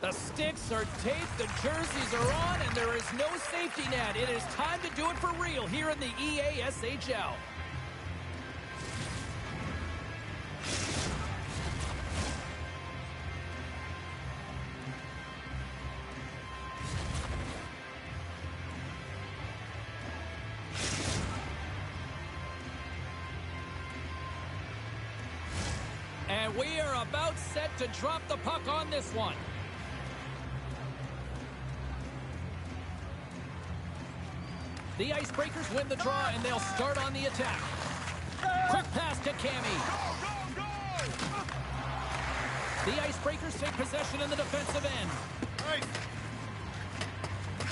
The sticks are taped, the jerseys are on, and there is no safety net. It is time to do it for real here in the EASHL. And we are about set to drop the puck on this one. The Icebreakers win the draw, and they'll start on the attack. Quick pass to Cami. The Icebreakers take possession in the defensive end.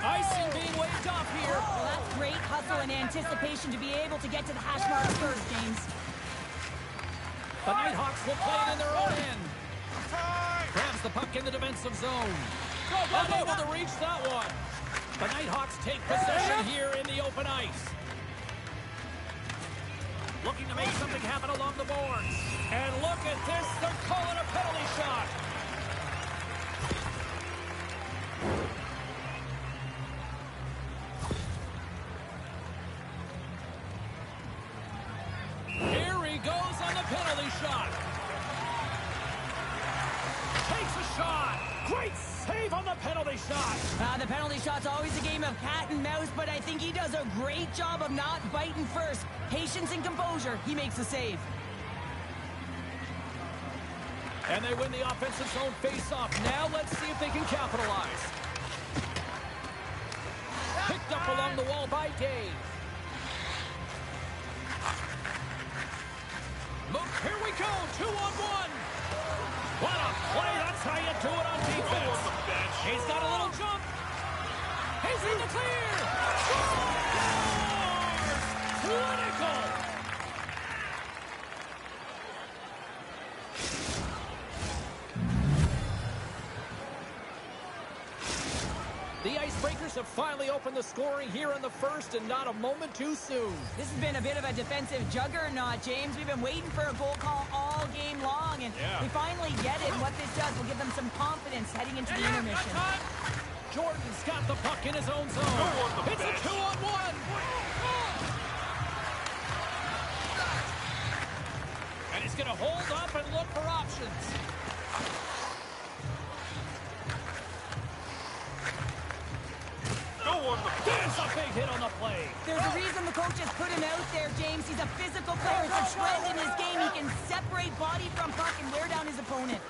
Icing being waved off here. Well, that's great hustle and anticipation to be able to get to the hash marks first, James. The Nighthawks will play it in their own end. Grabs the puck in the defensive zone. Unable to reach that one. The Nighthawks take possession here in the open ice. Looking to make something happen along the boards. And look at this, they're calling a penalty shot. Here he goes on the penalty shot. Takes a shot. Great save on the penalty shot. The penalty shot's always a game of cat and mouse, but I think he does a great job of not biting first. Patience and composure, he makes the save. And they win the offensive zone face-off. Now let's see if they can capitalize. Picked up along the wall by Dave. Look, here we go, 2-on-1. What a play, that's how you do it on defense. He's got a little jump. He's in the clear. Scores! Clinical. The Icebreakers have finally opened the scoring here in the first, and not a moment too soon. This has been a bit of a defensive juggernaut, James. We've been waiting for a goal call all game long, and we finally get it. And what this does will give them some confidence heading into the intermission. Jordan's got the puck in his own zone. It's a 2-on-1. And he's going to hold up and look for options. There's a big hit on the play. There's a reason the coaches put him out there, James. He's a physical player. It's a trend in his game. He can separate body from puck and wear down his opponent.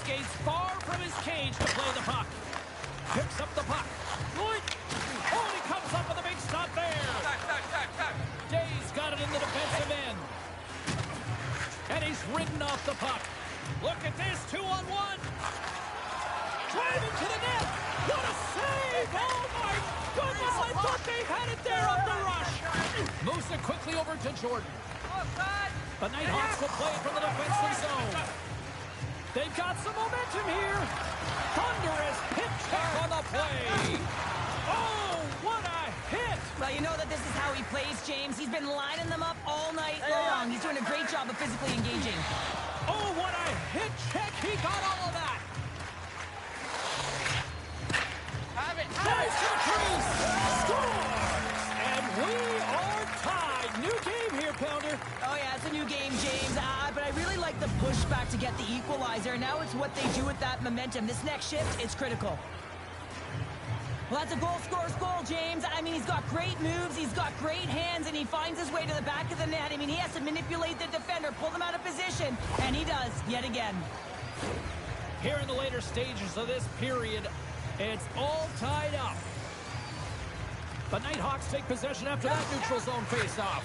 Skates far from his cage to play the puck. Picks up the puck. Oh, he comes up with a big stop there. Day's got it in the defensive end. And he's ridden off the puck. Look at this, 2-on-1. Driving to the net. What a save! Oh my goodness, I thought they had it there on the rush. Moves it quickly over to Jordan. The Nighthawks will play it from the defensive zone. They've got some momentum here. Thunderous hip check on the play. Oh, what a hit! Well, you know that this is how he plays, James. He's been lining them up all night long. He's doing a great job of physically engaging. Oh, what a hit check. He got all of that. Drives to the crease. Scores! And we are tied. New game here, Pounder. Oh, yeah, it's a new game, James. But I really like the pushback to get the equalizer. Now it's what they do with that momentum. This next shift, it's critical. Well, that's a goal scorer's goal, James. I mean, he's got great moves, he's got great hands, and he finds his way to the back of the net. I mean, he has to manipulate the defender, pull them out of position, and he does, yet again. Here in the later stages of this period, it's all tied up. The Nighthawks take possession after that neutral zone face-off.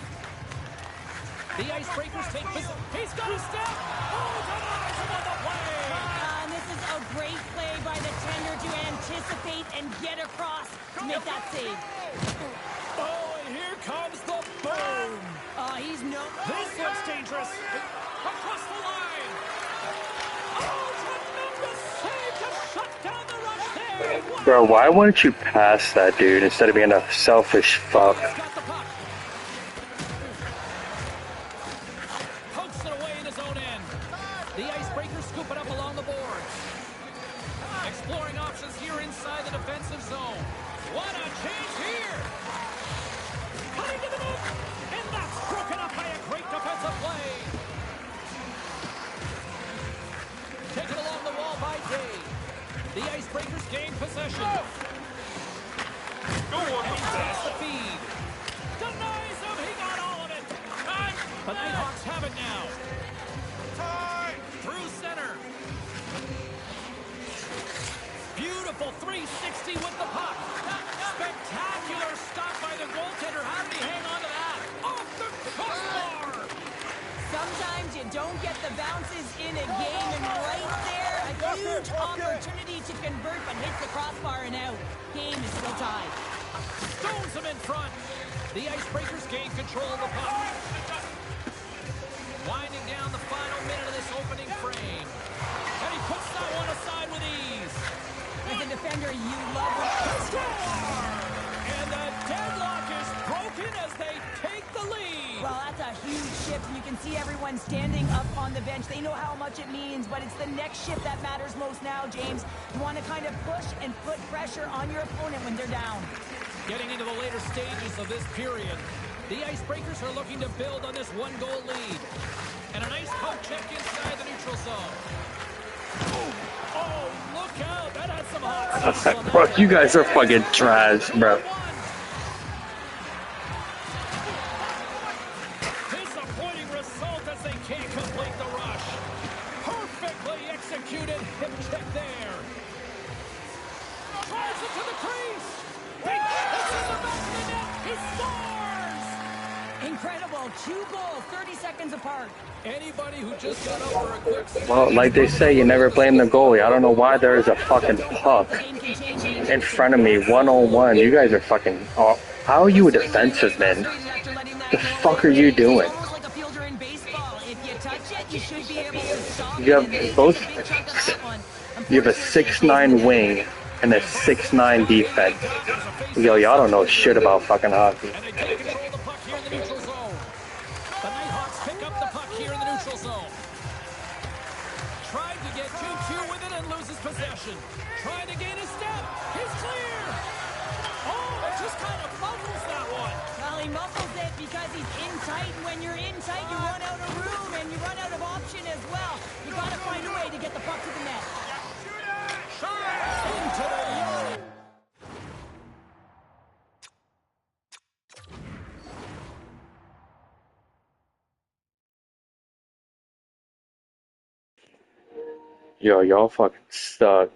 The Icebreakers take possession. He's got a step! Oh, denies him on the play! And this is a great play by the tender to anticipate and get across to make that save. Oh, and here comes the boom! He's no... This looks dangerous. Across the line! Oh, tremendous save to shut down the rush there! Wow. Bro, why wouldn't you pass that dude instead of being a selfish fuck? He's got the puck. Pokes it away in his own end. The Icebreakers scoop it up along the boards. Exploring options here inside the defensive zone. What a change here! Cutting to the net! And that's broken up by a great defensive play. Taken along the wall by Day. The Icebreakers gain possession. And he takes the feed. Denies him. He got all of it. The Nighthawks have it now. Through center. Beautiful 360 with the puck. Spectacular stop by the goaltender. How did he hang on to that? Off the crossbar. Sometimes you don't get the bounces in a game, and right there, a huge opportunity to convert, but hits the crossbar and out. Game is still tied. Stones him in front. The Icebreakers gain control of the puck. Winding down the final minute of this opening frame. And he puts that one aside with ease. As a defender, you love it. Score! And the deadlock is broken as they take the lead. Well, that's a huge shift, and you can see everyone standing up on the bench. They know how much it means, but it's the next shift that matters most now, James. You want to kind of push and put pressure on your opponent when they're down. Getting into the later stages of this period, the Icebreakers are looking to build on this one-goal lead. And a nice poke check inside the neutral zone. Oh, look out. That had some hot sauce. Bro, you guys are fucking trash, bro. Disappointing result as they can't complete the rush. Perfectly executed hip check there. Drives it to the crease. It's in the back of the net. He scores! Incredible. 2 goals, 30 seconds apart. Anybody who just got up for a quick... Well, like they say, you never blame the goalie. I don't know why there is a fucking puck in front of me, 1-on-1. You guys are fucking... Oh, how are you a defensive man? The fuck are you doing? You have both... You have a 6'9" wing and a 6'9" defense. Yo, y'all don't know shit about fucking hockey. And they take control of the puck here in the neutral zone. The Nighthawks pick up the puck here in the neutral zone. Tried to get 2-2 with it and loses possession. Trying to gain a step. He's clear. Oh, it just kind of muffles that one. Well, he muffles it because he's in tight, and when you're in tight, you run out of room, and you run out of option as well. You got to find a way to get the puck to the net. Shot into the yard. Yo, y'all fucking suck.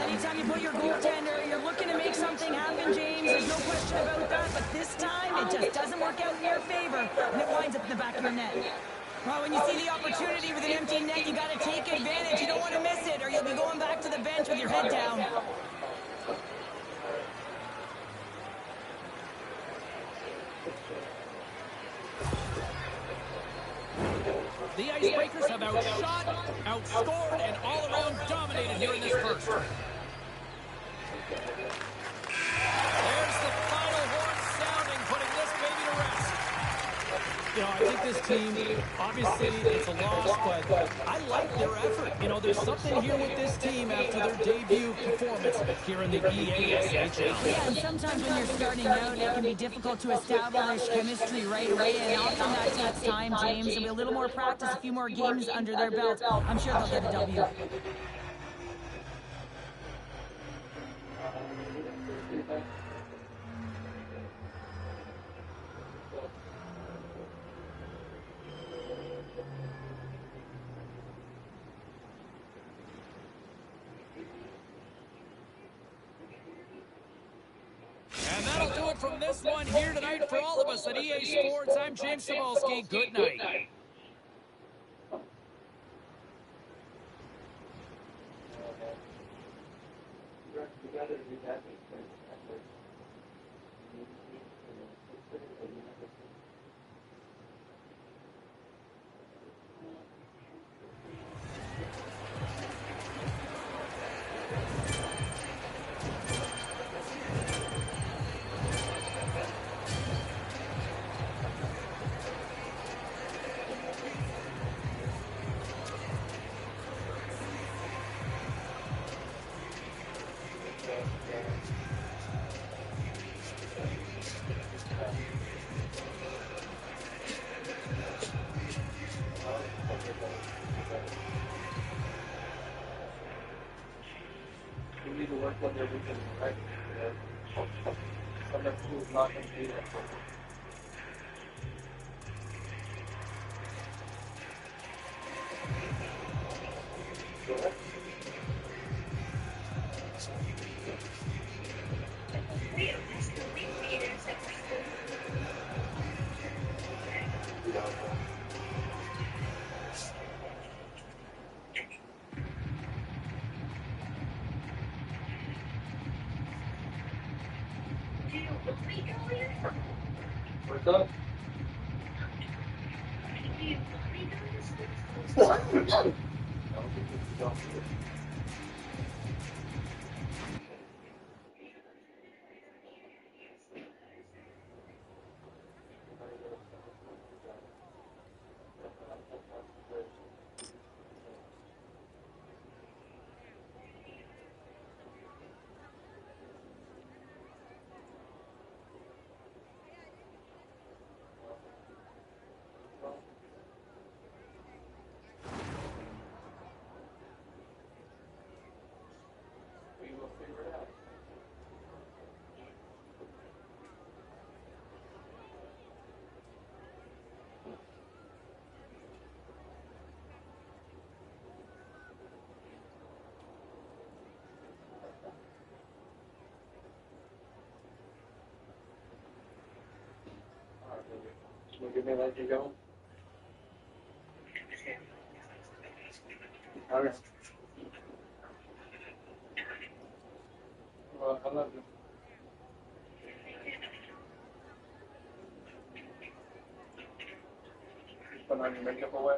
Anytime you put your goaltender, you're looking to make something happen, James. There's no question about that, but this time, it just doesn't work out in your favor, and it winds up in the back of your net. Well, when you see the opportunity with an empty net, you got to take advantage. You don't want to miss it, or you'll be going back to the bench with your head down. The Icebreakers have outshot, outscored, and all around dominated here in this first. There's the final horn sounding, putting this baby to rest. You know, I think this team, obviously, it's a loss, but I like their effort. You know, there's something here with this team after their debut performance here in the EASHL. Yeah, and sometimes when you're starting out, it can be difficult to establish chemistry right away, and often that takes time, James. And with a little more practice, a few more games under their belt, I'm sure they'll get a W. And that'll do it from this one here tonight for all of us at EA Sports. I'm James Cybulski. Good night. to work on their weekend, right? Some of school's not going to be there. What's up? We will figure it out. Alright, baby. Will you give me a let you go? Okay. Well, I love you. Just put on your makeup away.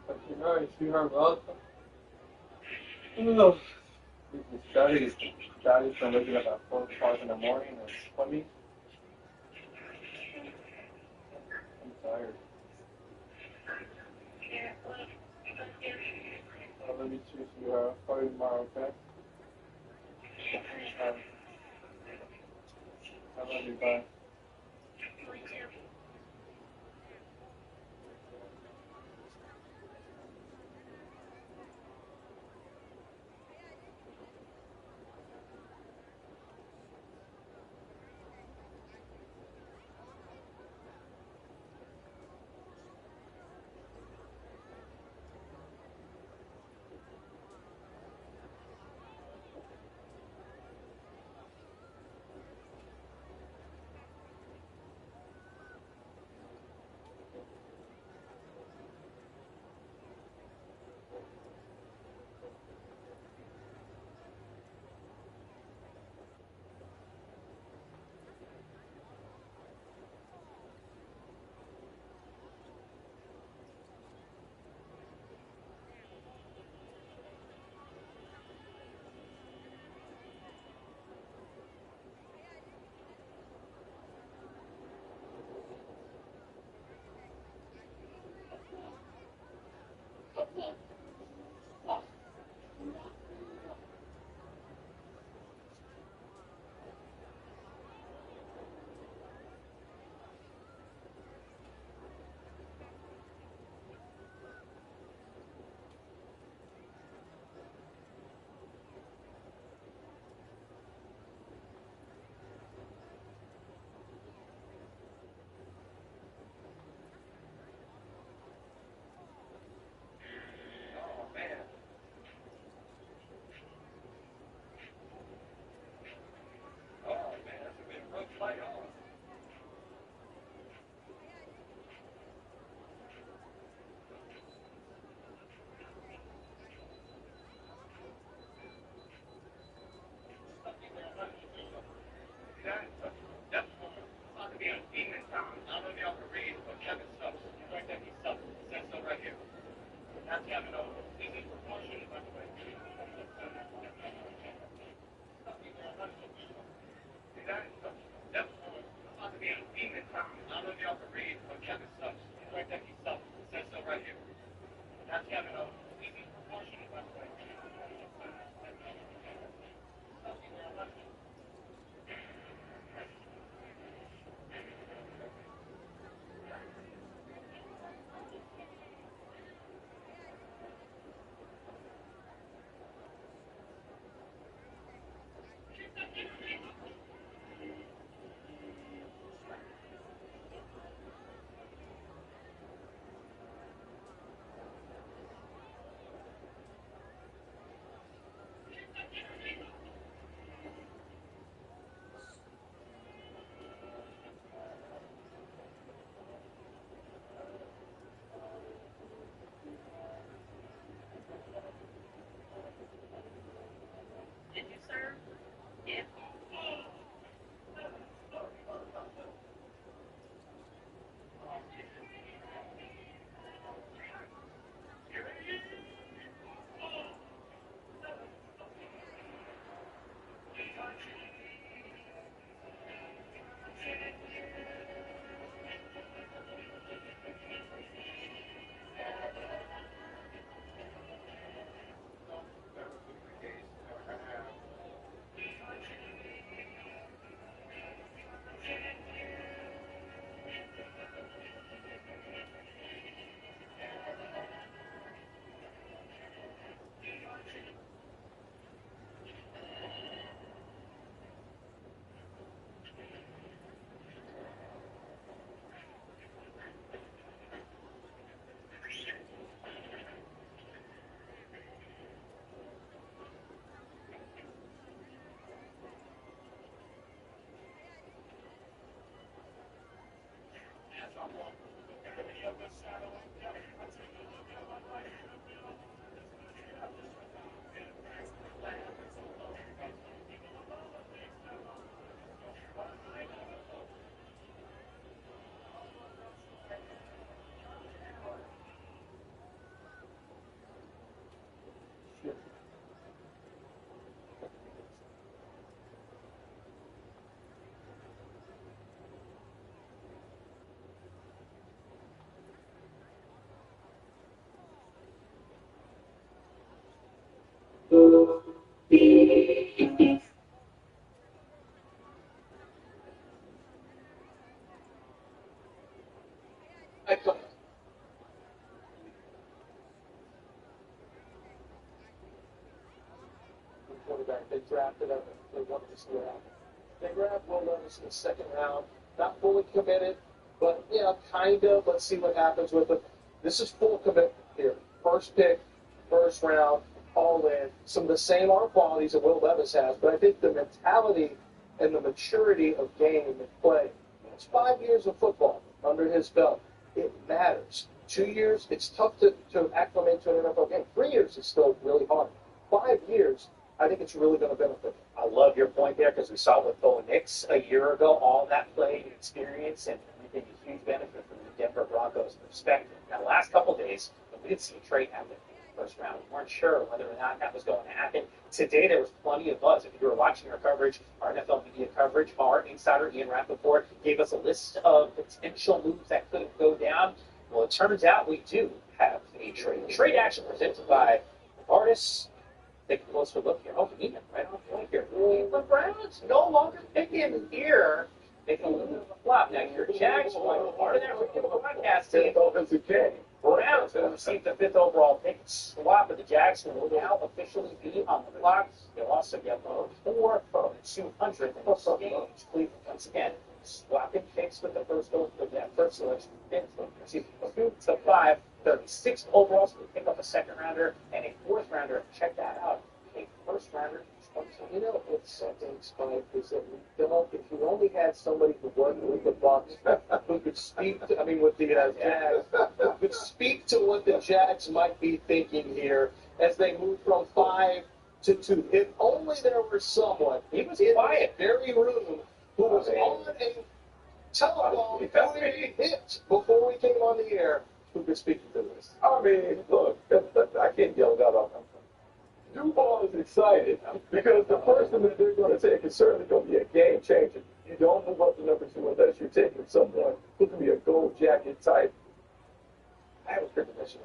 But you know, you see her welcome. Ugh. Daddy's been waking up at 4 o'clock in the morning and swimming. I'm tired. I'll let you choose your call you tomorrow, okay? Um, I love you, bye. Quarterback they drafted up. They wanted to see what happened. They grabbed Will Levis in the second round. Not fully committed, but yeah, kind of. Let's see what happens with him. This is full commitment here. First pick, first round, all in. Some of the same arm qualities that Will Levis has, but I think the mentality and the maturity of game and play. It's 5 years of football under his belt. It matters. 2 years, it's tough to acclimate to an NFL game. 3 years is still really hard. 5 years, I think it's really going to benefit him. I love your point there because we saw with Bo Nix a year ago, all that play and experience, and I think a huge benefit from the Denver Broncos' perspective. Now, the last couple of days, we did see a trade happen in the first round. We weren't sure whether or not that was going to happen. Today, there was plenty of buzz. If you were watching our coverage, our NFL media coverage, our insider, Ian Rappaport, gave us a list of potential moves that could go down. Well, it turns out we do have a trade. Trade action presented by Artis. Take a closer look here. Oh, Neiman, right on point here. The Browns no longer picking here. Making a little bit of a flop. Now, your Jags were part of that original broadcast team. Offensive game. Browns will receive the 5th overall pick swap, but the Jags will now officially be on the clock. They'll also get 4 from the 200th in this game. Cleveland, once again, swapping picks with the first selection. 2 to 5. 36th overall, so we pick up a second rounder and a 4th rounder. Check that out. A first rounder. You know, what's something, Spike, is that if you only had somebody who wasn't with the Bucs, who could speak to, with the Jags, who could speak to what the Jags might be thinking here as they move from 5 to 2. If only there were someone, He was in quiet. the very room who was on a telephone who we hit before we came on the air, who could speak to this. Look, I can't yell that off. Duval is excited because the person that they're going to take is certainly going to be a game changer. You don't move up to number 2 unless you're taking someone who can be a gold jacket type. I have a premonition.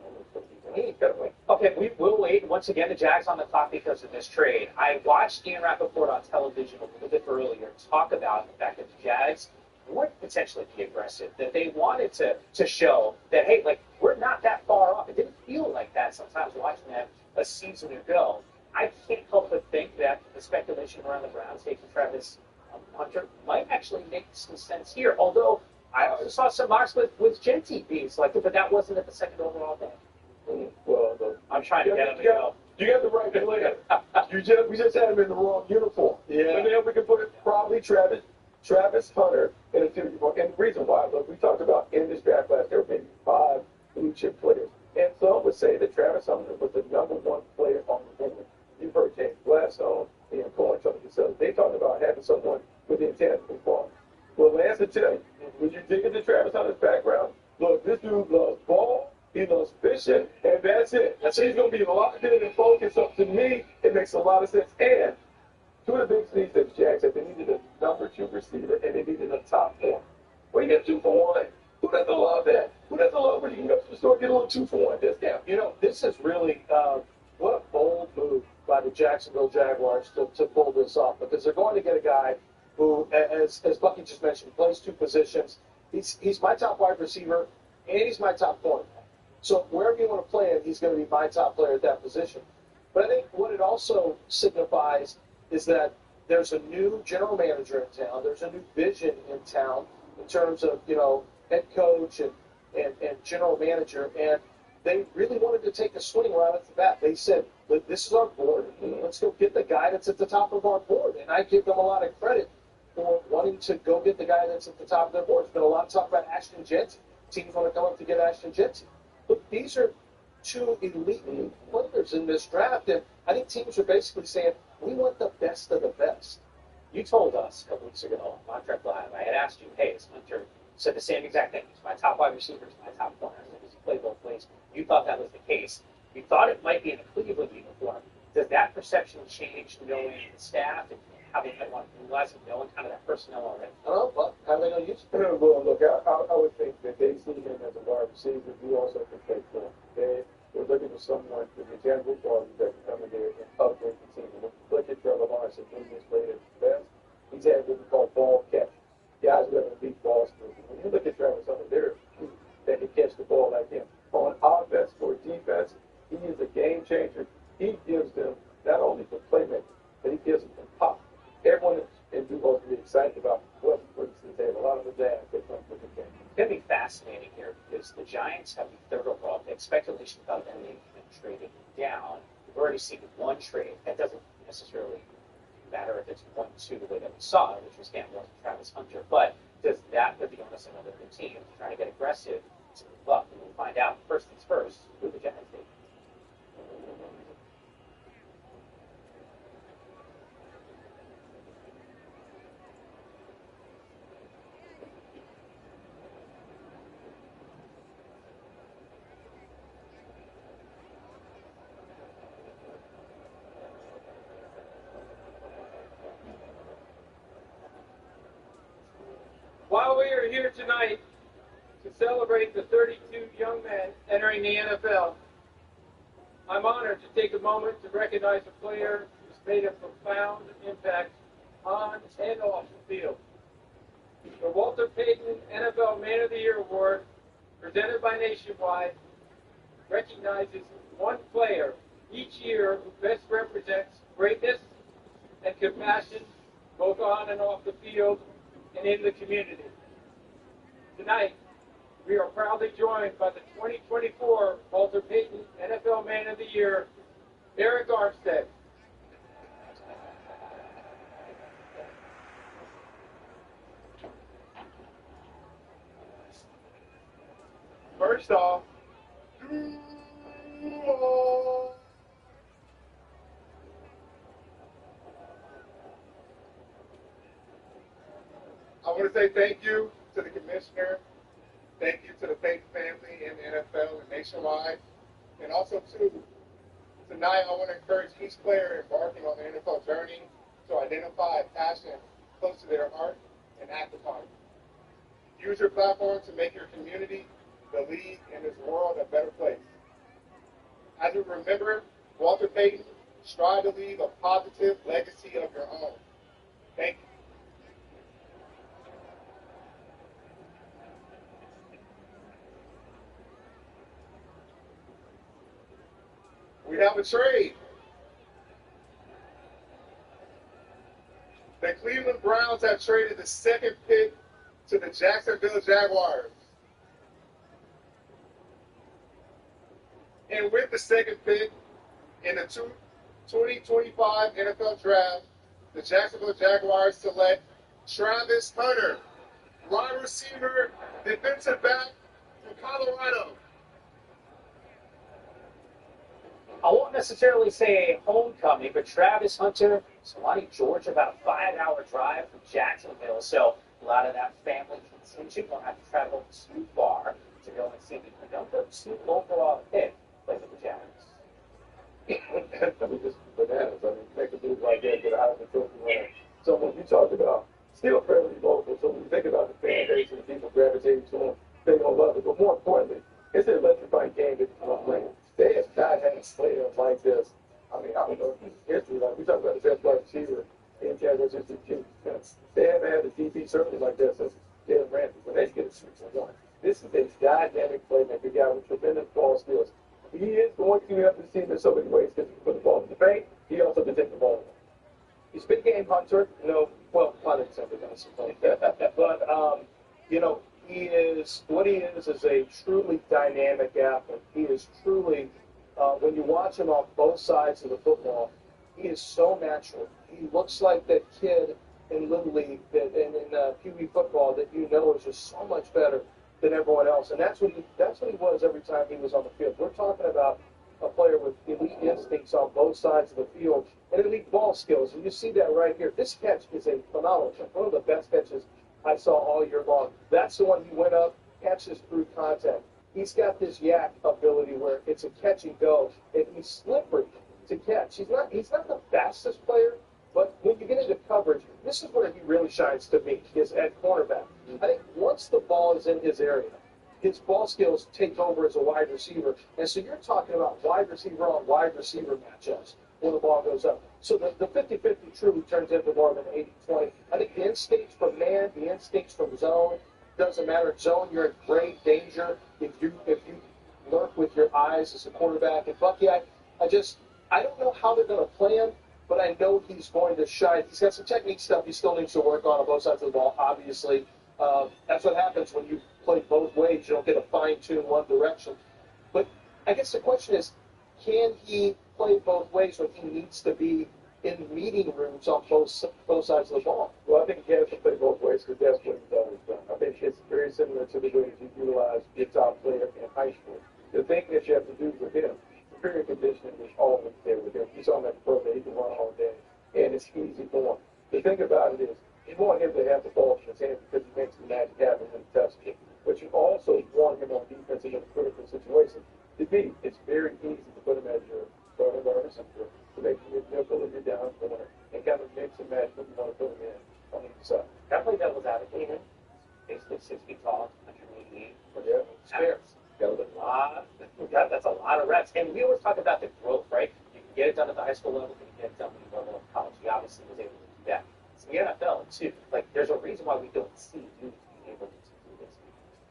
Okay, we will wait. Once again, the Jags on the clock because of this trade. I watched Ian Rappaport on television a little bit earlier talk about the fact that the Jags would potentially be aggressive, that they wanted to show that, hey, we're not that far off. It didn't feel like that sometimes watching that a season ago. I can't help but think that the speculation around the Browns taking Travis Hunter might actually make some sense here, although I also saw some mocks with Genty being selected, but that wasn't at the 2nd overall pick. Well, I'm trying to get him to go. You got the right player. We just had him in the wrong uniform. Yeah. And then we can put it probably Travis Hunter in a team. And the reason why, look, we talked about in this draft class, there were maybe 5 blue chip players. And some would say that Travis Hunter was the number 1 player on the board. You've heard James Gladstone and Cohen talking themselves. They talked about having someone with the intangible quality. Well, Lance will tell you, when you dig into Travis Hunter's background, look, this dude loves ball, he loves fishing, and that's it. He's going to be locked in and focused. So to me, it makes a lot of sense. And 2 of the big things that the Jags had, they needed a number 2 receiver, and they needed a top 4. Well, you get 2 for 1. Who doesn't love that? Who doesn't love when you can go to the store and get a little 2 for 1 discount? This is really what a bold move by the Jacksonville Jaguars to pull this off, because they're going to get a guy who, as Bucky just mentioned, plays 2 positions. He's my top wide receiver, and he's my top corner. So wherever you want to play him, he's going to be my top player at that position. But I think what it also signifies is that there's a new general manager in town. There's a new vision in town in terms of, head coach and general manager. And they really wanted to take a swing right off the bat. They said, look, this is our board. Let's go get the guy that's at the top of our board. And I give them a lot of credit for wanting to go get the guy that's at the top of their board. There's been a lot of talk about Ashton Jeanty. Teams want to come up to get Ashton Jeanty. Look, these are 2 elite players in this draft. And I think teams are basically saying, we want the best of the best. You told us a couple weeks ago on Contract Live, I had asked you, hey, is Hunter said the same exact thing. He's my top wide receiver, he's my top corner. Does he play both ways? You thought that was the case. You thought it might be in a Cleveland uniform. Does that perception change knowing the staff and how they might want to utilize it, knowing kind of that personnel already? I don't know, but how are they going to use it? Well, look, I would think that they see him as a wide receiver. You also can play for him. They're looking for someone with the general quality that can come in there and of the team. When you look at Trevor Lawrence and who he's played at his best, he's had what we call ball catch. Guys who have elite ball skills. When you look at Travis Hunter, there are few that can catch the ball like him. On offense or defense, he is a game changer. He gives them not only the playmaking, but he gives them the pop. Everyone in Duval's really excited about what he brings to the table. A lot of the dad that comes with the game. It's going to be fascinating here because the Giants have the third overall pick. Speculation about them maybe even trading down. We've already seen one trade. That doesn't necessarily matter if it's 1-2 the way that we saw it, which was Gamble and Travis Hunter. But does that put the onus on another team trying to get aggressive to move up? And we'll find out. First things first, who the Giants take. While we are here tonight to celebrate the 32 young men entering the NFL, I'm honored to take a moment to recognize a player who's made a profound impact on and off the field. The Walter Payton NFL Man of the Year Award, presented by Nationwide, recognizes one player each year who best represents greatness and compassion both on and off the field and in the community. Tonight, we are proudly joined by the 2024 Walter Payton NFL Man of the Year, Arik Armstead. First off, I want to say thank you to the commissioner, thank you to the Payton family in the NFL and Nationwide, and also tonight I want to encourage each player embarking on the NFL journey to identify a passion close to their heart and act upon it. Use your platform to make your community, the league, and this world a better place. As we remember Walter Payton, strive to leave a positive legacy of your own. Thank you. We have a trade. The Cleveland Browns have traded the second pick to the Jacksonville Jaguars. And with the second pick in the 2025 NFL Draft, the Jacksonville Jaguars select Travis Hunter, wide receiver, defensive back from Colorado. I won't necessarily say a homecoming, but Travis Hunter, Savannah, Georgia, about a 5-hour drive from Jacksonville. So a lot of that family contingent won't have to travel too far to go and see the number 2 overall pick play for the Jaguars. I mean, just bananas. I mean, make a move like that, get a Heisman Trophy winner. So when you talk about still fairly local, so when you think about the fan base and the people gravitating to them, they don't love it. But more importantly, it's an electrifying game that you don't play. They have not had a players like this. I mean, I don't know if it's history. Like we talk about the best wide receiver in Jaguars history. They haven't had a DB certainly like this since Jalen Ramsey. When they get a 6-1, this is a dynamic playmaker guy with tremendous ball skills. He is going to have to see in so many ways because he put the ball in the paint. He also can take the ball. He's a big game hunter. You know, well, not exactly but you know, he is what he is a truly dynamic athlete. He is truly, when you watch him on both sides of the football, he is so natural. He looks like that kid in Little League and in Pee Wee football that you know is just so much better than everyone else. And that's what he was every time he was on the field. We're talking about a player with elite instincts on both sides of the field and elite ball skills. And you see that right here. This catch is a phenomenal catch, one of the best catches I saw all year long. That's the one he went up, catches through contact. He's got this yak ability where it's a catch and go, and he's slippery to catch. He's not the fastest player, but when you get into coverage, this is where he really shines to me, is at cornerback. I think once the ball is in his area, his ball skills take over as a wide receiver. And so you're talking about wide receiver on wide receiver matchups. before the ball goes up. So the 50-50 truly turns into more of an 80-20. I think the instincts from man, the instincts from zone, doesn't matter. Zone, you're in great danger if you lurk with your eyes as a quarterback. And Bucky, I don't know how they're going to play him, but I know he's going to shine. He's got some technique stuff he still needs to work on both sides of the ball, obviously. That's what happens when you play both ways. You don't get a fine-tune one direction. But I guess the question is, can he play both ways when he needs to be in meeting rooms on both sides of the ball? Well, I think he has to play both ways because that's what he's always done. I think it's very similar to the way that you utilize your top player in high school. The thing that you have to do with him, superior conditioning is always there with him. He's on that pro that he can run all day, and it's easy for him. The thing about it is, you want him to have the ball in his hand because he makes the magic happen when he touches it. But you also want him on defense in a critical situation. To me, it's very easy to put him as your starting guard receiver to make him nickel if you're down corner and kind of mix and match what you want to put him in on either side. Can I play devil's advocate here? Basically 6 feet tall, 188. Yeah, spare. That's a lot of reps. And we always talk about the growth, right? You can get it done at the high school level, you can get it done when you level of college. He obviously was able to do that. It's the NFL, too. Like, there's a reason why we don't see dudes being able to do this.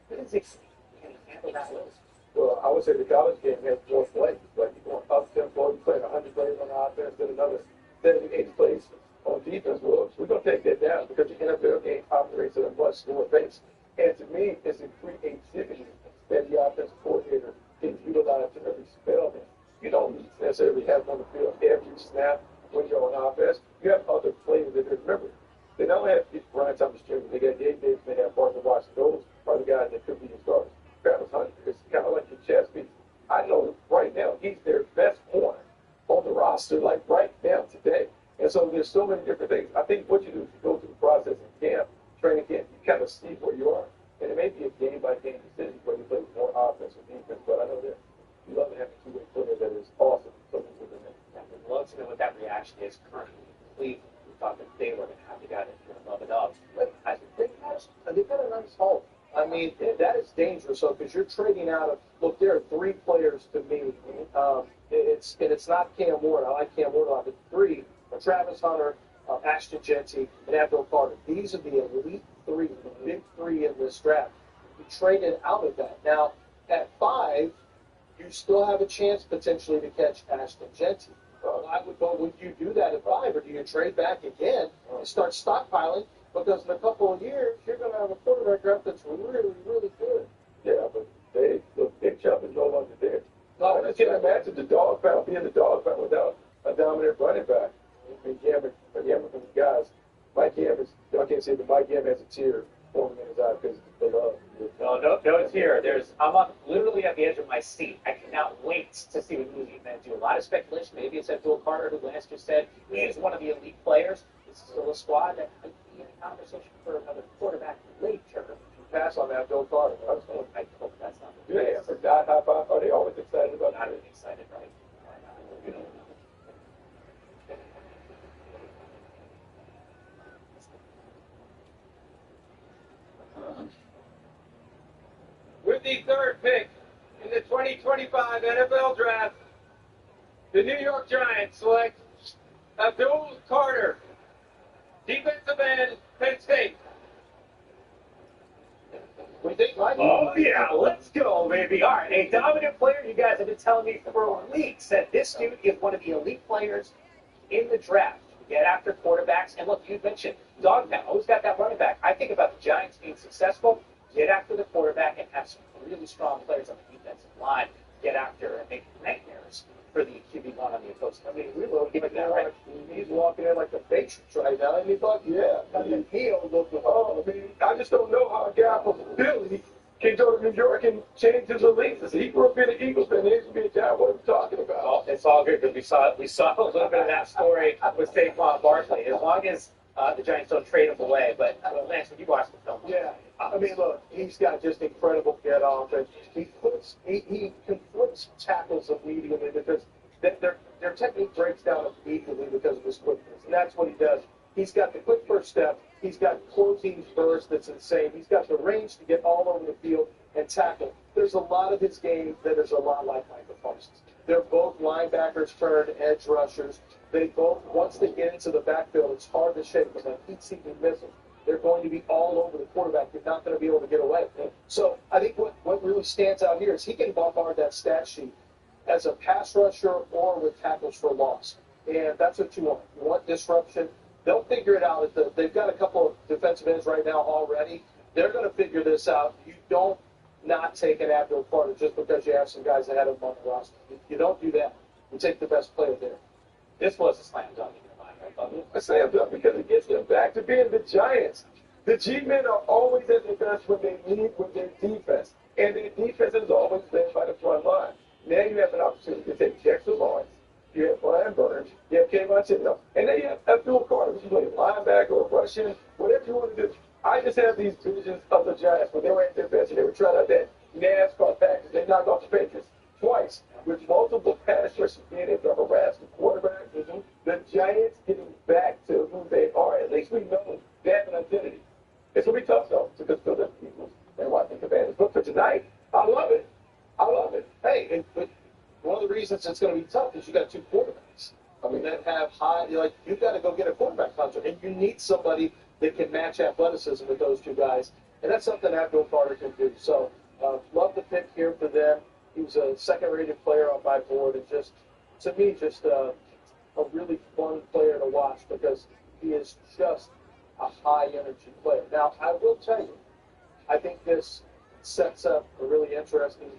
Physically, can he handle that load? Well, I would say the college game has more plays. Like you're going up tempo, you're playing 100 plays on offense, then another 78 plays on defense. Well, we're going to take that down because the NFL game operates at a much slower pace. And to me, it's a creativity that the offensive coordinator can utilize to really spell him. You don't necessarily have him on the field every snap when you're on offense. You have other players that remember. They don't have Brian Thomas Jr., they got Gabe Davis, they have Parker Washington. Those are the guys that could be your starters. Travis Hunter is kind of like your chess piece. I know right now he's their best corner on the roster, like right now today. And so there's so many different things. I think what you do is you go through the process in camp, training camp, you kind of see where you are. And it may be a game-by-game decision where you play more offense or defense, but I know that you love to have a two-way player that is awesome. So I'd love to know what that reaction is currently in Cleveland. We thought that they were going to have the guy that's going to love it up. But they've got a nice haul. I mean, that is dangerous, though, because you're trading out of, look, there are 3 players to me. It's not Cam Ward. I like Cam Ward a lot, but 3 are Travis Hunter, Ashton Jeanty, and Abdul Carter. These are the elite 3, the big 3 in this draft. You traded out of that. Now, at 5, you still have a chance potentially to catch Ashton Jeanty. I would go, would you do that at 5, or do you trade back again and start stockpiling? Because in a couple of years, you're going to have a quarterback draft that's really, really good. Yeah, but Big Chop is no longer there. No, I can't imagine the dog pound being the dog pound without a dominant running back. I mean, Gammon from the guys. Mike Gammon, I can't say, but Mike Gammon has a tear forming in his eye because of the love. No, it's here. I'm literally at the edge of my seat. I cannot wait to see what Louisiana men do. A lot of speculation. Maybe it's Abdul Carter, who Lance just said he is one of the elite players. This is still a squad that could be in a conversation for another quarterback later. Pass on Abdul Carter. I hope that's not the Yeah, but that high five, are they always excited about Not it? really excited, right? With the 3rd pick in the 2025 NFL Draft, the New York Giants select Abdul Carter, defensive end, Penn State. We think Mike. Oh, yeah, let's go, baby. All right, a dominant player. You guys have been telling me for weeks that this dude is one of the elite players in the draft. Get after quarterbacks. And look, you mentioned dog pound. Always got that running back. I think about the Giants being successful. Get after the quarterback and have some really strong players on the defensive line. Get after and make nightmares for the QB1 on the opposing. I mean, we look at that, right? He's walking in like the Patriots right now, and he thought, yeah, the heel looked. Oh, I mean, I just don't know how a guy from Philly can go to New York and change his allegiance. He grew up being an Eagles fan. He used to be a Giant. What are we talking about? Well, it's all good because we saw a little bit of that story with Saquon Barkley. As long as the Giants don't trade him away. But Lance, when you watch the film, Yeah, I mean, look, he's got just incredible get off, and he conflicts tackles immediately because their technique breaks down immediately because of his quickness, and that's what he does. He's got the quick first step. He's got closing burst that's insane. He's got the range to get all over the field and tackle. There's a lot of his game that is a lot like Michael Parsons. They're both linebackers turned edge rushers. They both, once they get into the backfield, it's hard to shake them. Like heat seeking missiles. They're going to be all over the quarterback. You're not going to be able to get away. So I think what really stands out here is he can bombard that stat sheet as a pass rusher or with tackles for loss. And that's what you want. You want disruption. They'll figure it out. They've got a couple of defensive ends right now already. They're going to figure this out. You don't not take an Abdul Carter just because you have some guys ahead of him on the roster. You don't do that. You take the best player there. This was a slam dunk in your mind, right, Bubby? A slam dunk because it gets them back to being the Giants. The G-men are always at their best when they lead with their defense. And their defense is always led by the front line. Now you have an opportunity to take Jackson Lawrence. You have Brian Burns. You have Kayvon Thibodeaux. And then you have Abdul Carter, which you play linebacker or Russian, whatever you want to do. I just have these visions of the Giants when they were at their best and they were trying out that NASCAR package. They knocked off the Patriots twice with multiple pass rushers being able to harass the quarterback. The Giants getting back to who they are. At least we know they have an identity. It's going to be tough, though, to go to the Eagles and Washington Commanders. But for tonight, I love it. I love it. Hey, but one of the reasons it's going to be tough is you got two quarterbacks. I mean, that have high, you've got to go get a quarterback contract. And you need somebody that can match athleticism with those two guys. And that's something Abdul Carter can do. So, love the pick here for them. He was a second-rated player on my board. And just, to me, just a really fun player to watch because he is just a high-energy player. Now, I will tell you, I think this sets up a really interesting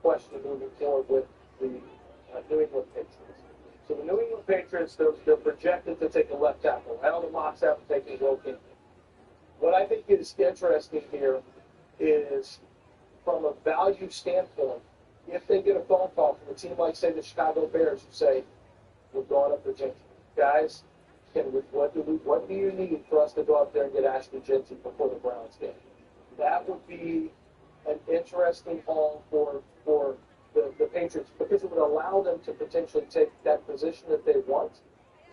question moving forward with the New England Patriots. So the New England Patriots, they're projected to take a left tackle. Now the mocks have to take a Will King. What I think is interesting here is from a value standpoint, if they get a phone call from a team like, say, the Chicago Bears who say, we're going up for Jeanty. Guys, what do you need for us to go up there and get Ashley Jeanty before the Browns game? That would be an interesting haul for the Patriots because it would allow them to potentially take that position that they want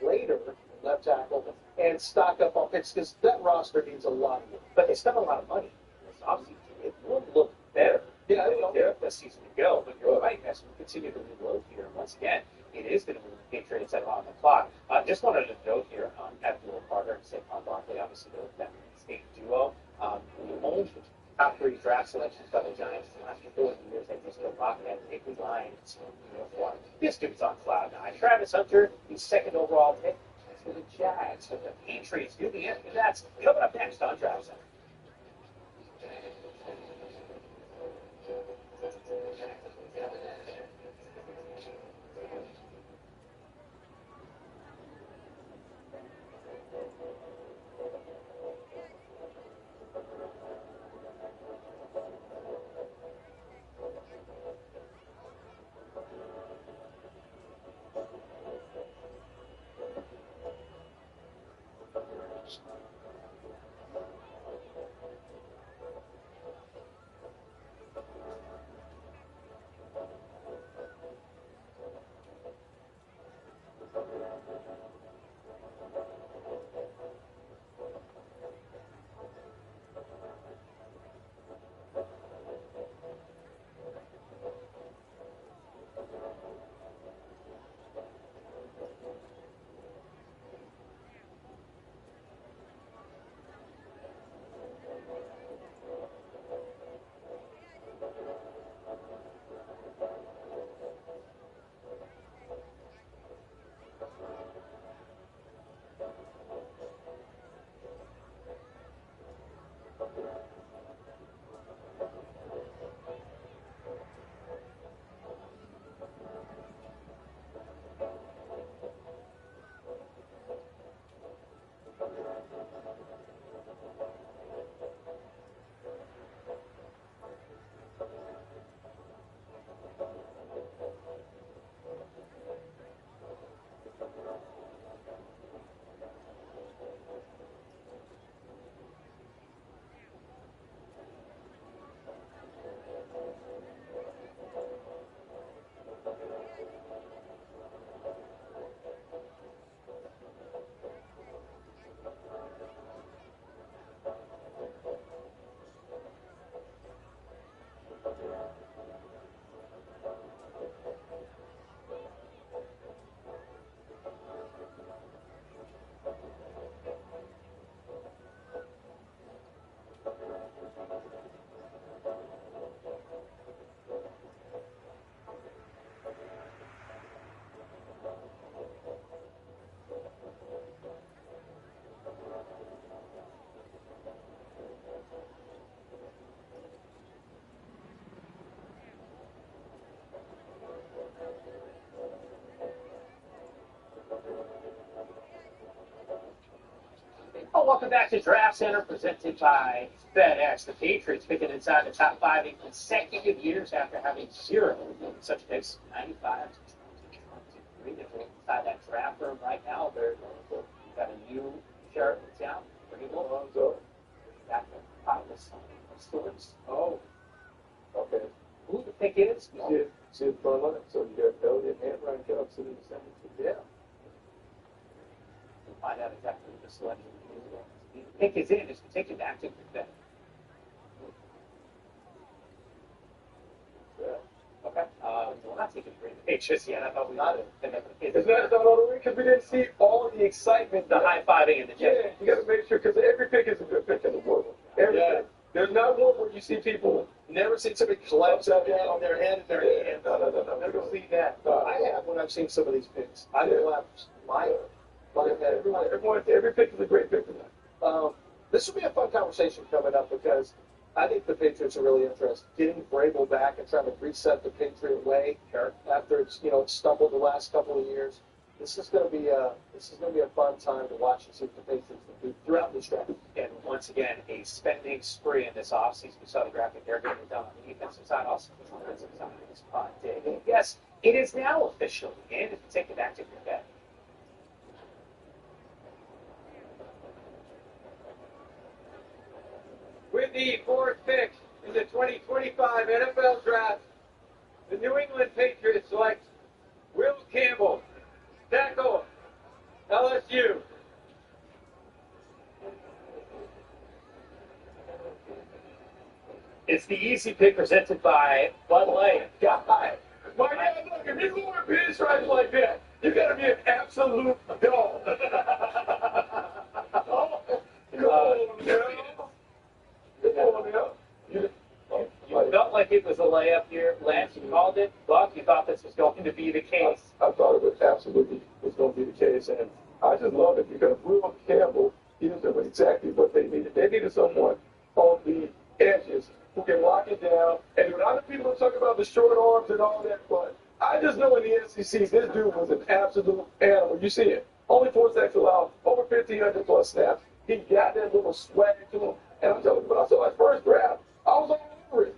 later, left tackle, and stock up on picks because that roster needs a lot of work. But they spent a lot of money this offseason. It would look better. Yeah, they don't have this season to go, but you're right, as we continue to reload here. Once again, it is going to move the Patriots out on the clock. Just wanted to note here on Abdul Carter and Saquon Barkley, obviously that state duo. The only top 3 draft selections by the Giants in the last 4 years, they just go rocking at Nick Lyons uniform. This dude's on cloud 9. Travis Hunter, the 2nd overall pick. That's for the Jags. But the Patriots do the end. And that's coming up next on Draft Center. Oh, welcome back to Draft Center, presented by FedEx. The Patriots picking inside the top 5 in consecutive years after having 0 such picks, 95 to 23. They're inside that draft room right now. They've got a new sheriff in town, Vrabel. Back to Palace of sorts. Oh, okay. Who the pick is? See it front line. So you got Elliott and Ryan Kelly sitting in the center. Yeah. We'll find out exactly what the selection is. The pick is in. It's to take you back to the Okay. We're not taking the pick just yet. I thought we got it. It's not all the way because we didn't see all of the excitement. The high-fiving and the jet. Yeah, you got to make sure because every pick is a good pick in the world. Everything. Yeah. There's not one where you see people never seen somebody collapse out down on their head and their hand. No. Never seen that. I have when I've seen some of these picks. I collapse my head. Every pick is a great pick for that. This will be a fun conversation coming up because I think the Patriots are really interested. Getting Vrabel back and trying to reset the Patriot way after it's stumbled the last couple of years. This is going to be a fun time to watch and see what the Patriots will do throughout this draft. And once again, a spending spree in this offseason. We saw the graphic there getting done on the defensive side, also the offensive side of this pod day. And yes, it is now official. And if you take it back to your bet. With the 4th pick in the 2025 NFL Draft, the New England Patriots select Will Campbell, tackle, LSU. It's the easy pick presented by Bud Light. God, my God, look, if you're going to pinstripes like that, you got to be an absolute dog. You felt like it was a layup here. Lance, you called it. Buck, you thought this was going to be the case. I thought it was absolutely was going to be the case, and I just love it because Will Campbell gives them exactly what they needed. They needed someone on the edges who can lock it down. And when other people talk about the short arms and all that, but I just know in the SEC, this dude was an absolute animal. You see it. Only 4 sacks allowed, over 1,500 plus snaps. He got that little swag to him. And I'm telling you, when I saw his first draft, I was all over it.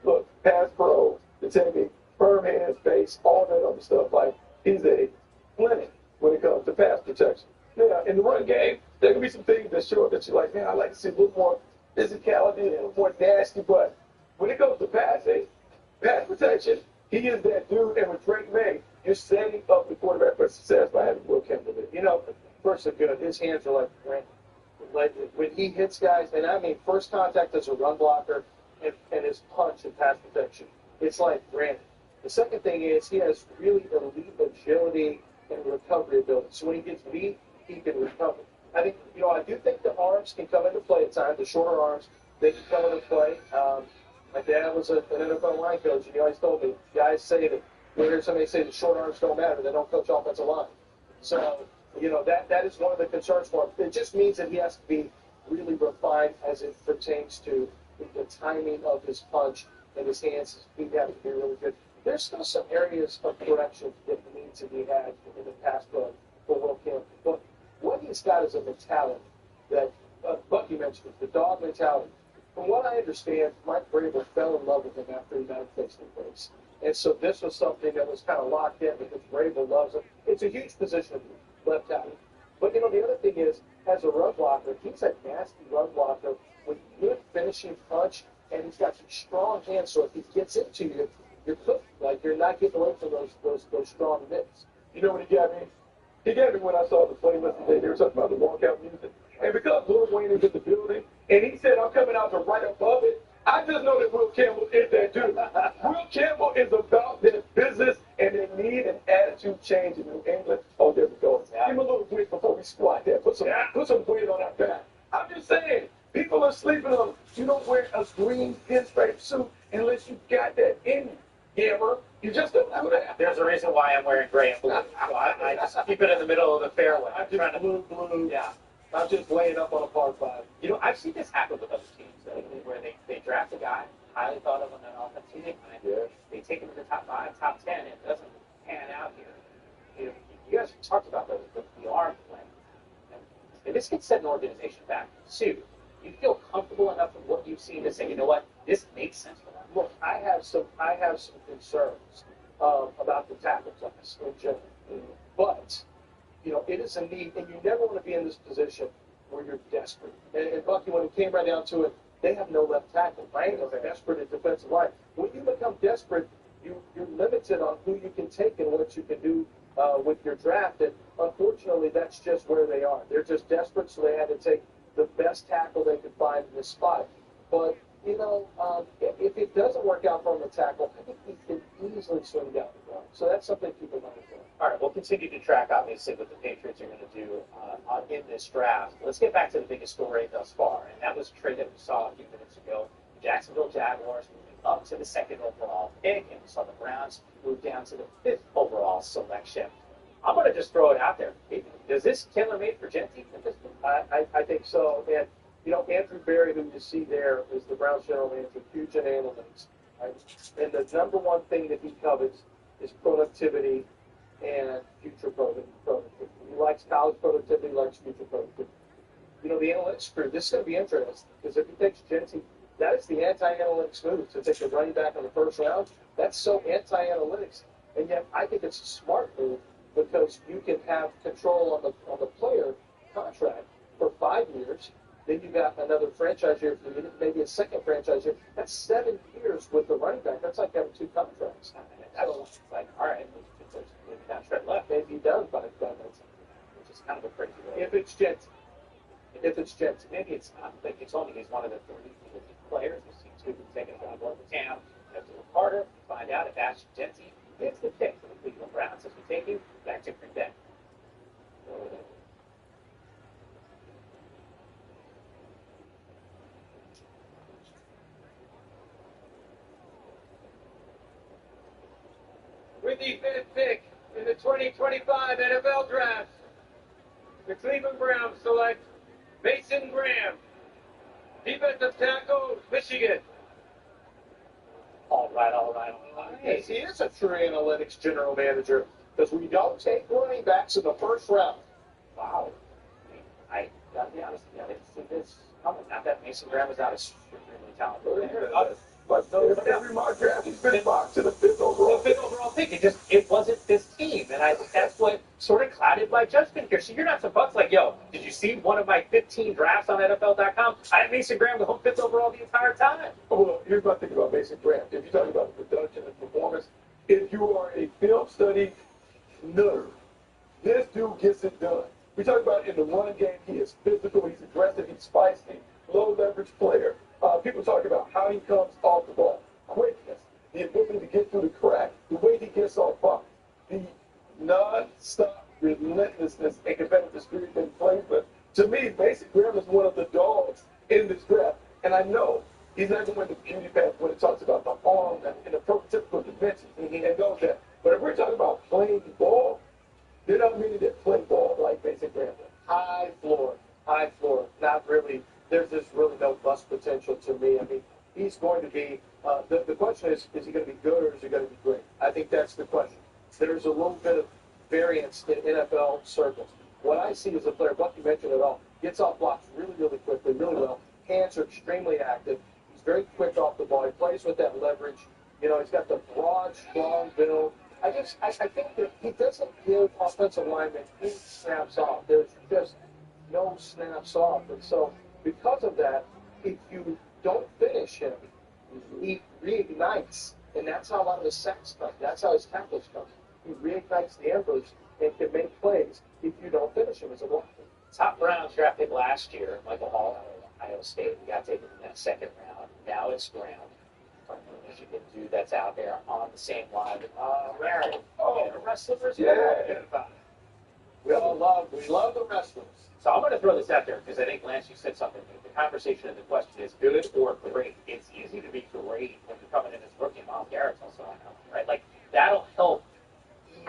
Look, pass pro, the technique, firm hands, base, all that other stuff. Like, he's a clinic when it comes to pass protection. Now, in the run game, there can be some things that show up that you're like, man, I'd like to see a little more physicality, a little more nasty. But when it comes to passing, pass protection, he is that dude. And with Drake May, you're setting up the quarterback for success by having Will Campbell there. First and good, his hands are like granite. Like when he hits guys, and I mean first contact as a run blocker and his punch and pass protection, it's like granite. The second thing is he has really elite agility and recovery ability. So when he gets beat, he can recover. I think, I do think the arms can come into play at times. The shorter arms, they can come into play. My dad was an NFL line coach, and he always told me, guys say that, when you hear somebody say the short arms don't matter, they don't coach offensive line. So, that is one of the concerns for him. It just means that he has to be really refined as it pertains to the timing of his punch and his hands. His feet have to be really good. There's still some areas of correction that need to be had in the pass pro for Will Campbell. But what he's got is a mentality that Bucky mentioned, the dog mentality. From what I understand, Mike Vrabel fell in love with him after he got him face-to-face. And so this was something that was kind of locked in because Vrabel loves him. It's a huge position, left tackle. But, the other thing is, as a run blocker, he's a nasty run blocker with good finishing punch, and he's got some strong hands. So if he gets into you, you're cooked. Like, you're not getting away from those strong mitts. You know what he got me? He got me when I saw the playlist today. They were talking about the walkout music. And because Lil Wayne is in the building, and he said, I'm coming out to right above it, I just know that Will Campbell is that dude. Will Campbell is about their business, and they need an attitude change in New England. Oh, there we go. Give him a little weight before we squat there. Put some weight on our back. I'm just saying, people are sleeping on. You don't wear a green pinstripe suit unless you got that in you. Gammer, you just don't do that. There's a reason why I'm wearing gray and blue. So I just keep it in the middle of the fairway. I'm just blue. Yeah. I'm just laying up on a par 5. I've seen this happen with other teams where they draft a guy, highly thought of on an offensive team, and they take him to the top 5, top 10, and it doesn't pan out here. You guys talked about the arm play. And And this could set an organization back. Sue, you feel comfortable enough with what you've seen to say, you know what, this makes sense for them? Look, I have some concerns about the tackle class in general, but it is a need, and you never want to be in this position where you're desperate. And Bucky, when it came right down to it, they have no left tackle, right? They're desperate at defensive line. When you become desperate, you're limited on who you can take and what you can do with your draft. And unfortunately, that's just where they are. They're just desperate, so they had to take the best tackle they could find in this spot. But if it doesn't work out from the tackle, I think he can easily swing down the ground. So that's something to keep in mind. All right, we'll continue to track, obviously, what the Patriots are going to do in this draft. Let's get back to the biggest story thus far, and that was a trade that we saw a few minutes ago. The Jacksonville Jaguars moving up to the 2nd overall pick, and we saw the Browns move down to the 5th overall selection. I'm going to just throw it out there. Does this tailor-made for Genty at this point? I think so. And, Andrew Berry, who you see there, is the Browns general manager, huge in analytics. Right? And the number one thing that he covets is productivity and future productivity. He likes college productivity, he likes future productivity. The analytics crew, this is going to be interesting, because if he takes Genty, that is the anti-analytics move, to take a running back in the first round. That's so anti-analytics. And yet, I think it's a smart move, because you can have control on the player contract for 5 years. Then you got another franchise year for you, maybe a second franchise year. That's 7 years with the running back. That's like having 2 contracts. So it's like, all right, there's maybe contract left. Maybe done by that, Which is kind of a crazy way. if it's Genty. Maybe it's not. Like it's only he's one of the 30 players who seems to be taking a job over town. You have to look harder, find out if Ashton Genty gets the pick for the Cleveland Browns as we take you back to Green Bay. With the 5th pick in the 2025 NFL Draft, the Cleveland Browns select Mason Graham, defensive tackle, Michigan. All right. Yes, he is a true analytics general manager, because we don't take running backs in the first round. Wow. I gotta be honest, I didn't see this coming. Not that Mason Graham was out of extremely talented. But every mock draft, he's been mocked to the 5th overall. The 5th overall pick. It wasn't this team, and I think that's what sort of clouded my judgment here. So you're not surprised, like, yo, did you see one of my 15 drafts on NFL.com? I had Mason Graham the whole 5th overall the entire time. Well, here's my thing about Mason Graham. If you're talking about production and performance, if you are a film study nerd, this dude gets it done. We talk about in the running game, he is physical, he's aggressive, he's spicy, low leverage player. People talk about how he comes off the ball, quickness, the ability to get through the crack, the way he gets off puck, the non-stop relentlessness and competitive spirit that he plays with. To me, Mason Graham is one of the dogs in this draft. And I know he's not going to win the beauty path when it talks about the arm and the prototypical dimensions and goes there. But if we're talking about playing the ball, there don't many that play ball like Mason Graham. High floor, not really. There's just really no bust potential to me. I mean, he's going to be, the question is he going to be good or is he going to be great? I think that's the question. There's a little bit of variance in NFL circles. What I see is a player, Bucky mentioned it all, gets off blocks really, really quickly, really well. Hands are extremely active. He's very quick off the ball. He plays with that leverage. He's got the broad, strong build. I think that he doesn't give offensive linemen any snaps off. There's just no snaps off. And so because of that, if you don't finish him, he reignites. And that's how a lot of his sacks come. That's how his tackles come. He reignites the embers and can make plays if you don't finish him as a blocker. Top Browns draft pick last year, Michael Hall out of Ohio State. We got taken in that 2nd round. Now it's Graham. Michigan dude that's out there on the same line. Larry, wrestlers. Yeah. We love the wrestlers. So I'm going to throw this out there because I think, Lance, you said something. The conversation and the question is good or great. It's easy to be great when you're coming in as rookie. Miles Garrett's also on now, right? Like, that'll help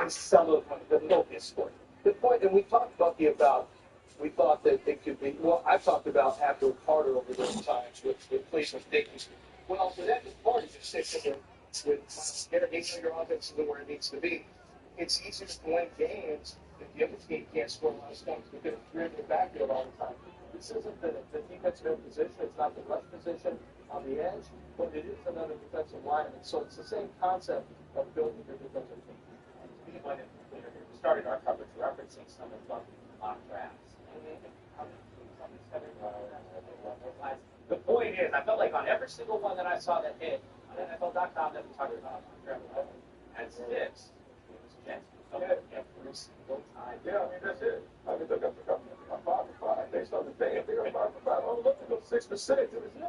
ease some of the focus for you. Good point. And we talked, Bucky, about, we thought that they could be, well, I've talked about Abdul Carter over those times with Cleveland Dickies. Well, for that part, you just stick with Miles Garrett, you know your offense is where it needs to be. it's easy to win games if the other team can't score a lot of points because you're in the backfield all the time. This isn't the defensive end position. It's not the rush position on the edge, but it is another defensive lineman. So it's the same concept of building your defensive team. We went in, we started our coverage referencing some of the mock drafts. The point is, I felt like on every single one that I saw that hit on NFL.com that we talked about mock draft at 6, it was Jets. Every single time. Yeah, I mean, that's it. I mean, look, I'm 5 for 5 based on the thing. If they're 5 for 5, oh, look, it goes 6 for 6. It was, You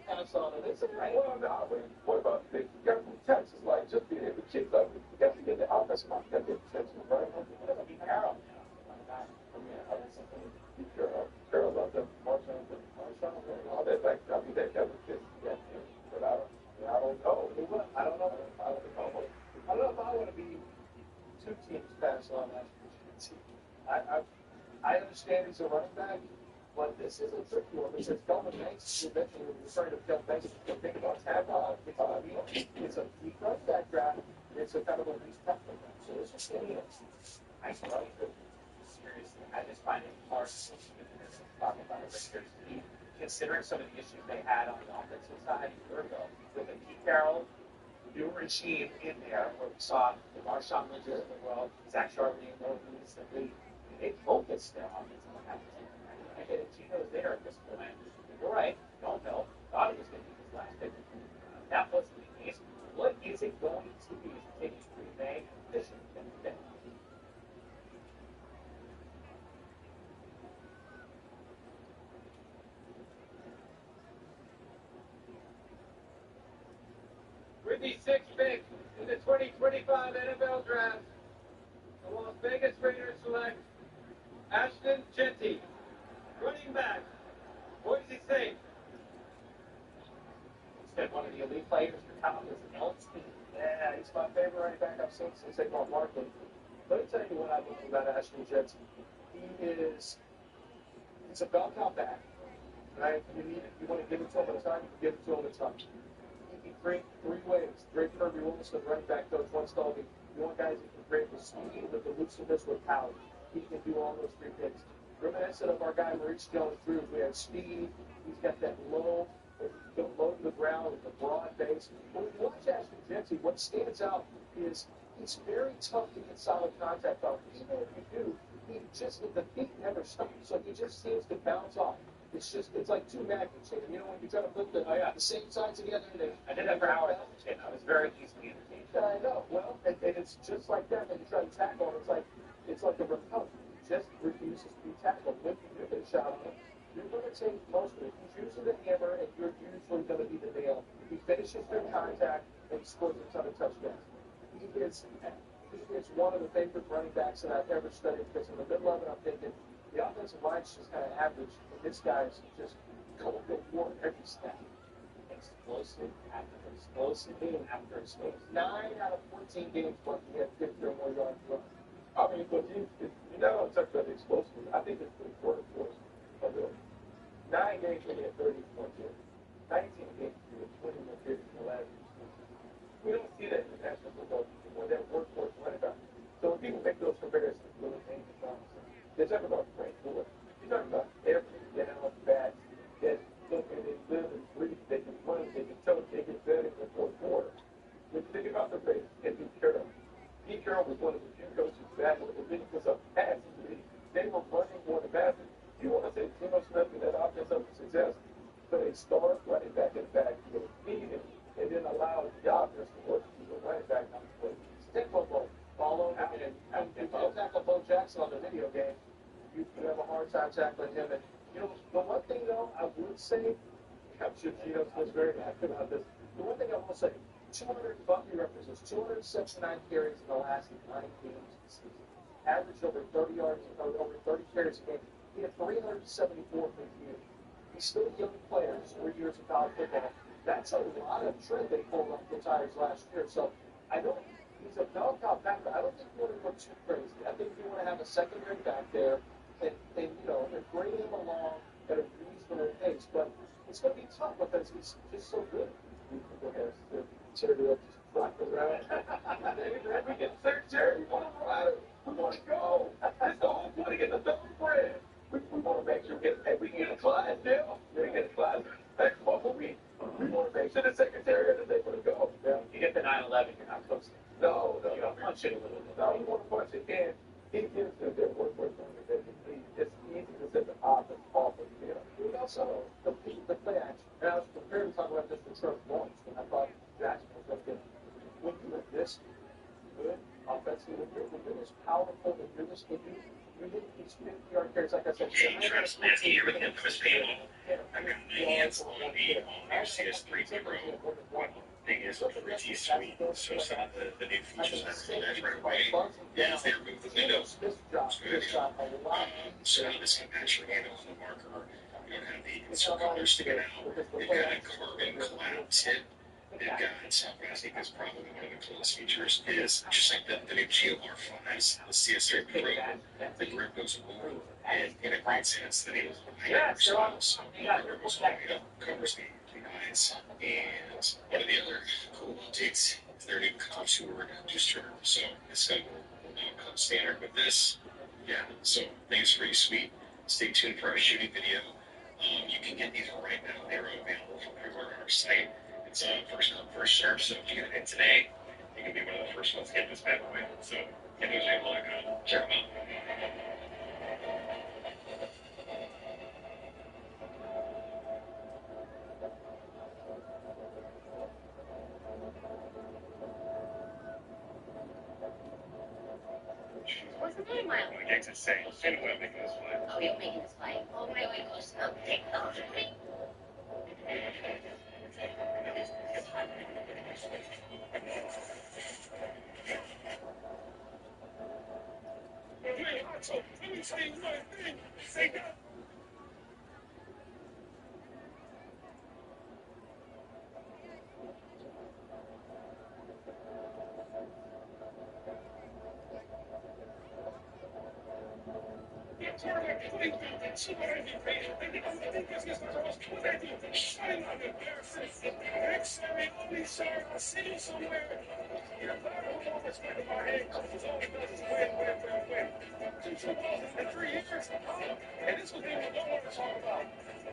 kind of saw that. It's right. well, no, what about the guy from Texas? Like, just being able to kick up. You got to get the offensive line. You got to get the Texas, right? Be Carroll. Carroll loved them. Marshawn, all that, like, I mean, that was just, yeah. But I don't know. I don't know. I don't know if I want to be 2 teams past on that. I understand he's a running back, but this is a tricky one because Delvin Banks, you mentioned when you're referring to Delvin Banks, the thing about tackle, it's a deep running back draft. It's a kind of a loose tackle draft. So it's just I struggle seriously. I just find it hard to talk about it right here. Considering some of the issues they had on the offensive side a year ago, with a Pete Carroll, new regime in there, where we saw the Marshawn Lynch's of the world, Zach Charbonnet more recently, they focused their offensive attack. I get it, Gino's there at this point. You're right, don't know. Thought he was going to be his last pick. That wasn't the case. What is it going to be to take Green Bay fishing in the day? With the 6th pick in the 2025 NFL Draft, the Las Vegas Raiders select Ashton Jeanty, running back, Boise State. He's been one of the elite players for Tom as an LT. Yeah, he's my favorite running back I've seen since Saquon Barkley. Let me tell you what I love about Ashton Jeanty. He's a bell cow back. Right? You need it. You want to give it to him at a time, you can give it to him at a time. He can create 3 ways. Great Kirby Wilson, running back coach, once told me, you want guys that can create with speed, with elusiveness, with power. He can do all those 3 things. Reminiscent of our guy Maurice Jones-Drew, we have speed. He's got that low to the ground with the broad base. When we watch Ashton Jeanty, what stands out is he's very tough to get solid contact on. Even if you do, the feet never stop. So he just seems to bounce off. It's like 2 magnets. You know, when you try to put the same side together, I did that for hours. I was very easily entertained. I know. Well, and it's just like that when you try to tackle him. It's like a repellent. He just refuses to be tackled. When you give it a shot on him, you're going to take most of it. He's using the hammer, and you're usually going to be the nail. He finishes their contact, and he scores a ton of touchdowns. He is one of the favorite running backs that I've ever studied because in the middle of it, I'm thinking the offensive line's just kind of average, and this guy's just going to war every snap. Explosive after explosive after explosive. 9 out of 14 games, but he had 50 or more yards run. I mean, but you not only talk about the explosiveness, I think it's pretty important for us. 9 games when he had 30 points in. 19 games when he had 20 more carries in the last year. We don't see that in the National Football League anymore, that workhorse running back. So when people make those comparisons, really dangerous Robinson, they're talking about Frank Miller. You're talking about every down back that look and they live and breathe, they can run, they can tell, they get better in the 4th quarter. When you think about the Raiders and Pete Carroll, Pete Carroll was one of the few coaches back when the league was a passing league. They were running more than passing. You want to say Geno Smith and that offense up for success, but a star running back in the backfield, feed him, and then allow the offense to work to the running back on the play. Stick football. Follow him. And if you tackle Bo Jackson on the video game, you have a hard time tackling him. And, the one thing, though, I would say, I'm sure Geno was very happy about this. The one thing I will say, Bucky represents 279 carries in the last 9 games of the season. Average over 30 yards, or over 30 carries a game. He had 374 for the year. He's still a young player. He's 3 years of college football. That's a lot of tread they pulled off the tires last year. So I know he's a bell cow back, but I don't think you want to go too crazy. I think you want to have a secondary back there and bring him along at a reasonable pace. But it's going to be tough because he's just so good. Consider it just rock around. We get 13 Jerry, we want to ride it. We want to go. That's the whole point of getting the thoroughbred. We want to make sure we can get a Clydesdale. We can get a Clydesdale. Hey, come on, we want to make sure the Secretariat is able to go. Yeah. You get the 911, you're not coasting. No. You don't punch it a little bit. No, you want to punch it in. He gives them their work. It's easy to set the offense off of the field. We also compete the play action. And I was prepared to talk about this for Trevor Lawrence, and I thought Jackson was going to get when you are this good offensively, when you're this powerful, when you're this good, you need these 50-yard carries, like I said. Travis Lansky here with the infamous paintball. I've got my hands on the all-new CS3 Pro. One thing is with the Richie Suite, so some of the new features that I realized right away is they remove the windows. So now this can actually handle on the marker. You don't have the insert color sticking out. They've got a carbon collab tip. They've got Southwest Eco's probably one of the coolest features is just like the new GLR5s, the CS3 Pro. The grip goes over and integrates in instead of higher style. So the grip goes all the way up, covers the eyes. And one of the other cool updates is their new contoured booster. So it's going to come standard with this. Yeah, so things pretty sweet. Stay tuned for our shooting video. You can get these right now. They're available from everywhere on our site. It's first come, first served, so if you get it in today, you can be one of the first ones to get this bad boy. So give those a look. Check them out. What's the name, Milo? The gig's insane. And we're making this flight. Oh, you're making this flight. Oh, my way goes up. Take off. Let me tell you one thing. Say that. And this was the one I want to talk about.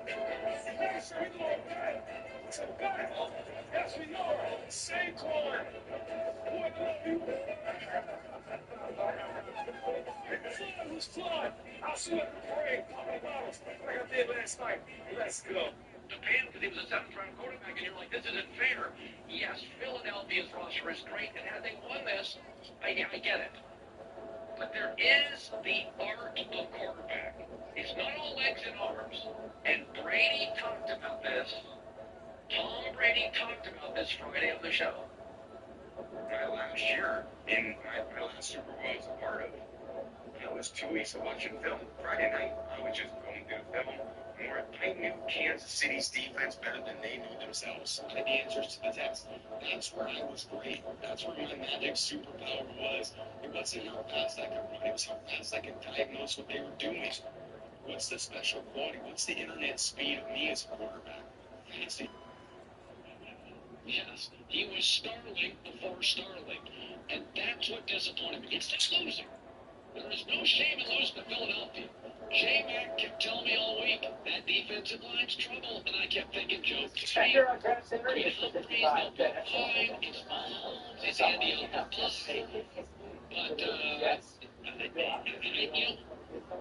Yes, we know that. It's a battle. Yes, we know it. Same time. Boy, I love you. It was fun. I'll see you at the parade. Popping bottles like I did last night. Let's go. Japan, because he was a seventh-round quarterback, and you're like, this isn't fair. Yes, Philadelphia's roster is great, and had they won this, I get it. But there is the art of quarterback. It's not all legs and arms. And Brady talked about this. Tom Brady talked about this Friday on the show. My last year, in my last Super Bowl I was a part of, I was 2 weeks of watching film. Friday night, I was just going through film. I knew Kansas City's defense better than they knew themselves. I had the answers to the test. That's where I was great. That's where my magic superpower was. It wasn't how fast I could run. It was how fast I could diagnose what they were doing. What's the special quality? What's the internet speed of me as a quarterback? Fancy. Yes, he was Starlink before Starlink. And that's what disappointed me. It's just losing. There is no shame in losing to Philadelphia. J-Mac kept telling me all week that defensive line's trouble, and I kept thinking, Joe, it's Humphreys, they'll be fine, it's Mahomes, it's Andy Dalton. But,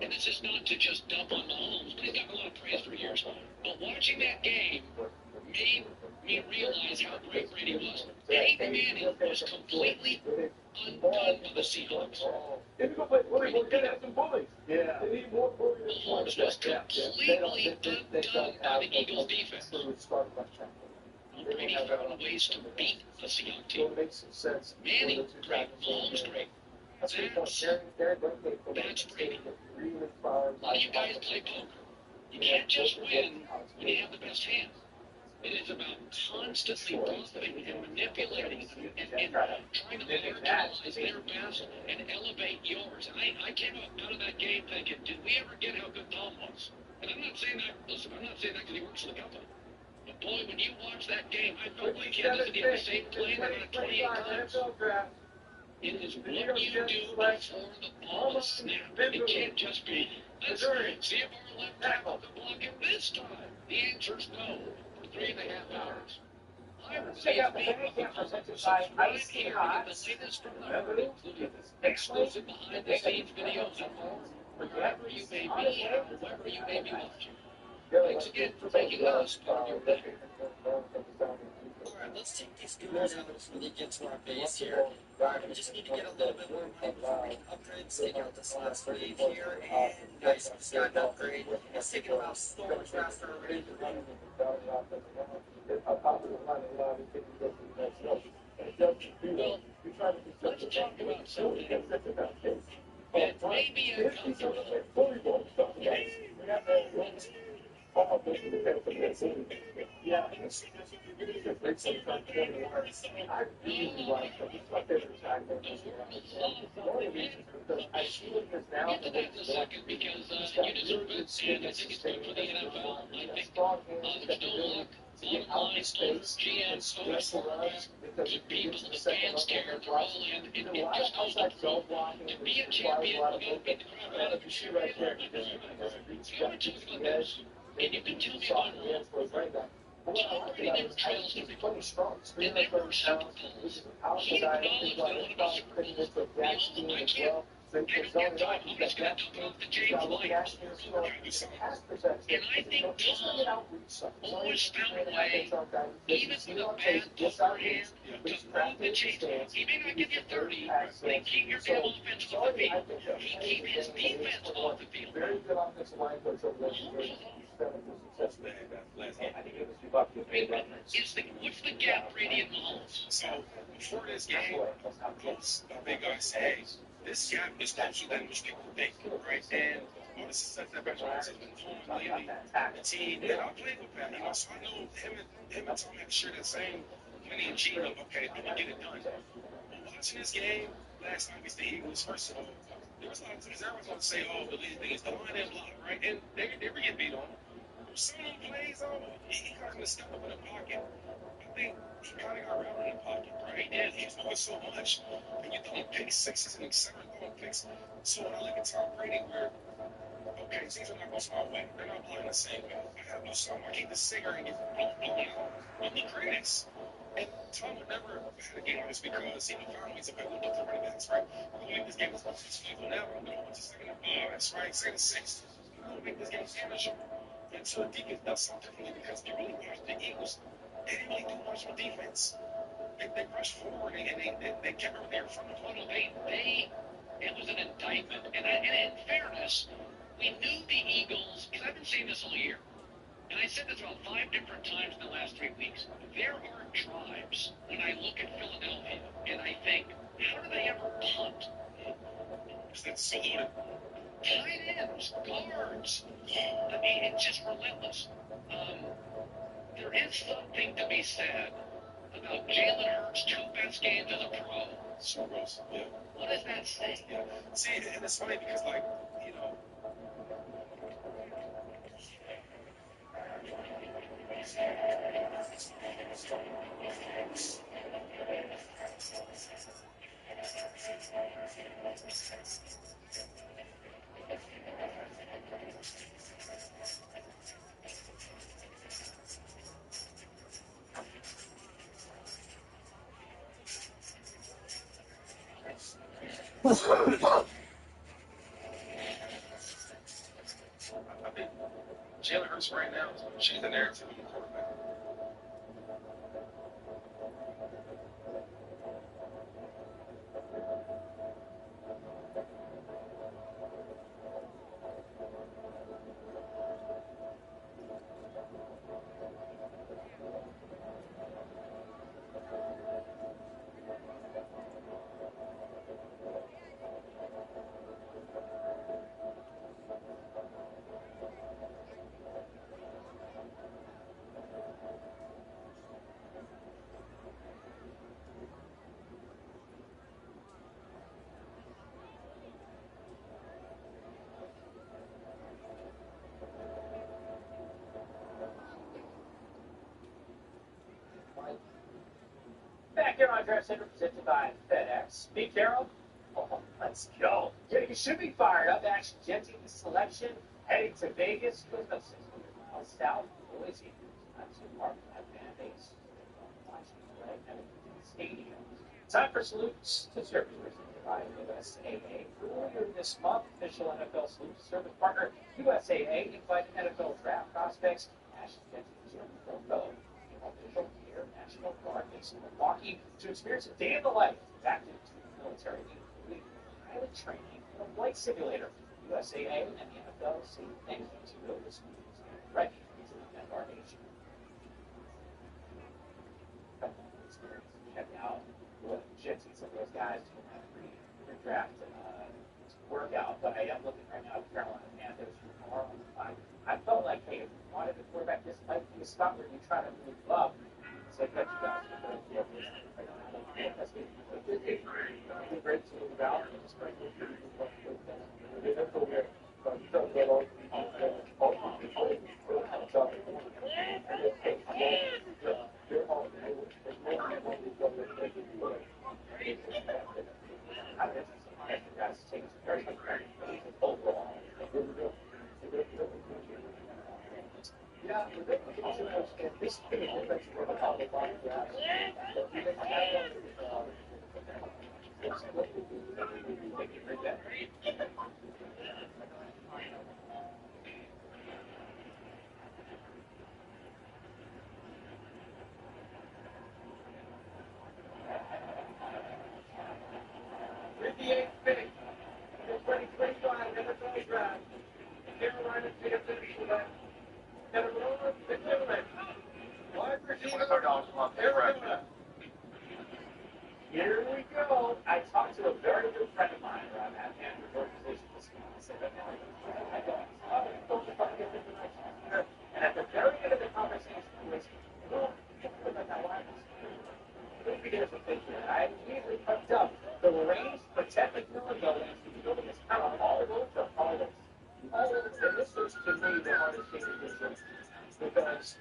and this is not to just dump on Mahomes, but he's gotten a lot of praise for years. But watching that game made me realize how great Brady was. Peyton Manning was completely undone by the Seahawks. If you go play bully, we're going to have some bullies. Yeah. They need more bullies. Mahomes was completely undone by the Eagles' defense. Brady found ways to beat the Seahawks team. Manning, great. Mahomes, great. That's Brady. A lot of you guys play poker. You can't just win when you have the best hand. It is about constantly buffing and manipulating and trying to marginalize their best and elevate yours. And I came out of that game thinking, did we ever get how good Tom was? And I'm not saying that, listen, I'm not saying that because he works for the company. But boy, when you watch that game, I felt like Kansas City had the same play about 28 times. It is what you do before the ball is snapped. It can't just be, let's see if our left tackle can block it this time. The answer's no for 3.5 hours. I will say it's being subscribe here. You can see this from the herd, including exclusive behind-the-scenes videos and more, wherever you may be, wherever you may be watching. Thanks again for making us part of your day. Alright, let's take these guys out before they get to our base here. We just need to get a little bit more money before we can upgrade. Let's take out this last wave here, and nice, this guy can upgrade. Let's take it about storage faster already. Well, let's talk about something that may be uncomfortable. We'll get to that in a second because you deserve it, and I think it's good for the NFL. I think there's no luck. The United States, GM, keep people, the fans care, they're all in. It just goes to prove to be a champion, you got to beat the crap out of your superior. So I'm going to talk about this, and you can tell me if I'm wrong. Tom Brady trails to people in their first Super Bowls. He acknowledged that one of the Super Bowls, I can't. I don't get time. I'm just going to talk about the James White. And I think Tom always found a way, even with a bad upper hand, to move the chains. He may not give you 30, but he keep your damn offense off the field. He keep his defense off the field. What's the gap, Brady and Mahomes? So before this game, a big guy said, hey, this gap is closer than most people think, right? And all the success that Patrick Mahomes has been doing lately, the team, and I played with Pat, so I know him and Tom have shared that same money and gene of, okay, do we get it done? But watching this game last night against the Eagles, first of all, there was a lot of times everyone's going to say, oh, the lead thing is the line and block, right? And they were getting beat on. Some of them plays, he got him to step up in the pocket. I think he kind of got around in the pocket, right? And he's doing so much. And you throwing pick sixes and seven throwing picks. So when I look at Tom Brady, where, okay, things are not going my way. They're not playing the same way. I have no song. I keep the singer and get blown out with the greatest. And Tom would never have had a game like this because he would find ways, okay, we'll do the running backs, right? We're going to make this game as successful now. We're going to go to second and five. That's right, second and six. We're going to make this game manageable. And so the defense does something differently because if you really watch the Eagles, they didn't really do much on defense. They rushed forward and they kept everything in front of them. It was an indictment. And in fairness, we knew the Eagles, because I've been saying this all year, and I said this about 5 different times in the last 3 weeks. There are tribes when I look at Philadelphia and I think, how do they ever punt? Because that's so loaded. Tight ends, guards. I mean, it's just relentless. There is something to be said about Jalen Hurts' 2 best games as a pro. Super Bowls, yeah. What does that say? Yeah. See, and it's funny because, like, you know, I think Jalen Hurts right now is going to change the narrative of the quarterback. Carolina Draft Center presented by FedEx. Pete Carroll, oh, let's go. Yeah, you should be fired up. Action Jet Team selection heading to Vegas. Goes about 600 miles south of Boise. Not too far from that fan base. Watching right heading to the stadium. Time for salutes to service presented by USAA. Earlier this month, official NFL salute to service partner USAA invited NFL draft prospects. Action Jet Team fellow official Air National Guard base in Milwaukee to experience a day in the life back into the military, including pilot training and a flight simulator. USAA and the NFL say thank you to those who stand ready to defend our nation. Check out what Jetsy, some of those guys do have pre-draft workout, but I am looking right now at Carolina Panthers tomorrow. I felt like, hey, if you wanted to quarterback, this might be a spot where you try to move up. So I bet you guys are going to be able to that's great to move out and just bring it Here we go. I talked to a very good friend of mine around that Andrew organization this week. I said, I don't. And at the very end of the conversation, he was, here's the thing here. I immediately hooked up the range for technical buildings. The building is kind of all over all of it. And this is, to me, the hardest thing to do because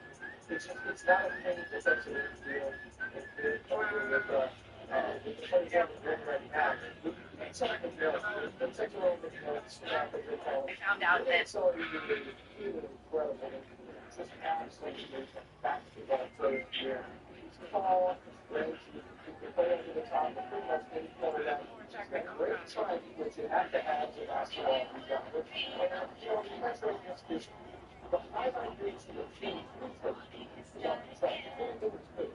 it's not a thing that's actually real. Found out that just absolutely back to that player here. He's tall, range, you can play over the top, and pretty much any corner down. He's got great time, which you have to have to basketball. And you know, the next thing is the highlight reach of the team.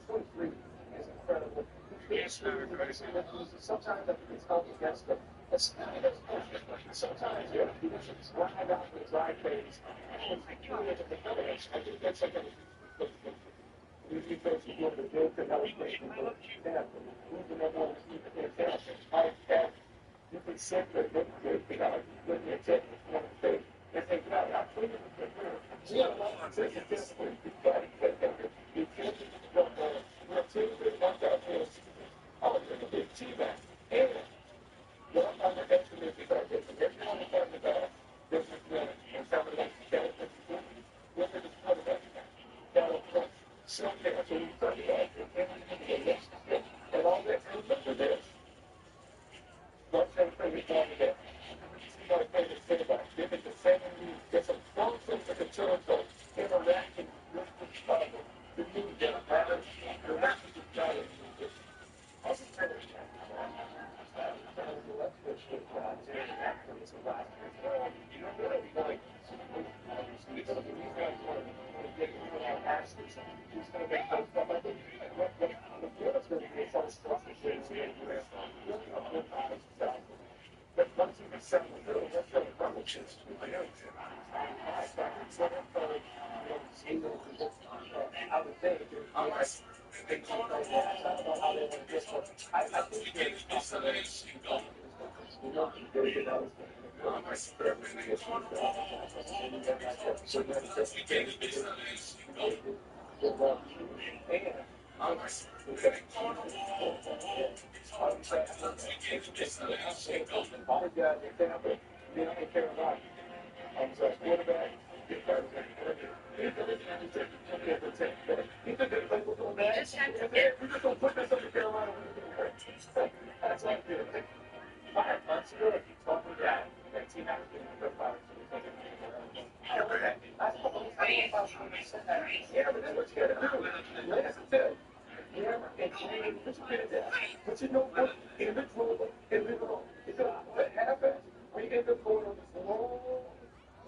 23 is incredible. Sometimes I think it's held against them. Sometimes you have to just drive out the dry phase. I think that's like a usually folks who go to the joke and how it's great. They have to move the number one team in their family. You can sit there and look good, but now you look at it and want to say, and think, no, I'm cleaning the mirror. Yeah, it's a discipline. You can't go there. You're too good, not that good. Oh, you're going to be a team-back. And you're on the bench with me because everyone is on the back. This is good. And somebody else is down. We're going to put it back. Now, so that's what we talk about. And all that. And look at this. What's that thing we talk about? See my favorite thing about it. Give it the same news. There's a strong sense of concern for interacting with the news that matters. The rest of the time. Also, months ago, if you told me that team had been a good fighter, you think it'd be a last couple of weeks, yeah, but that's what you gotta do. Yes, it's it. Yeah, and but you did that. But you know what? Individual. What happens? We end up going on this long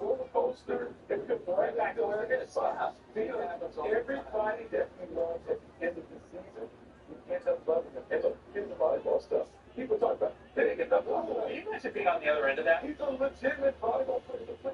roller coaster, and we come right back to where it is. Everybody that we love at the end of the season, we end up loving them. And look, here's the volleyball stuff. People talk about, they didn't get enough volleyball. You guys should be on the other end of that. He's a legitimate volleyball player.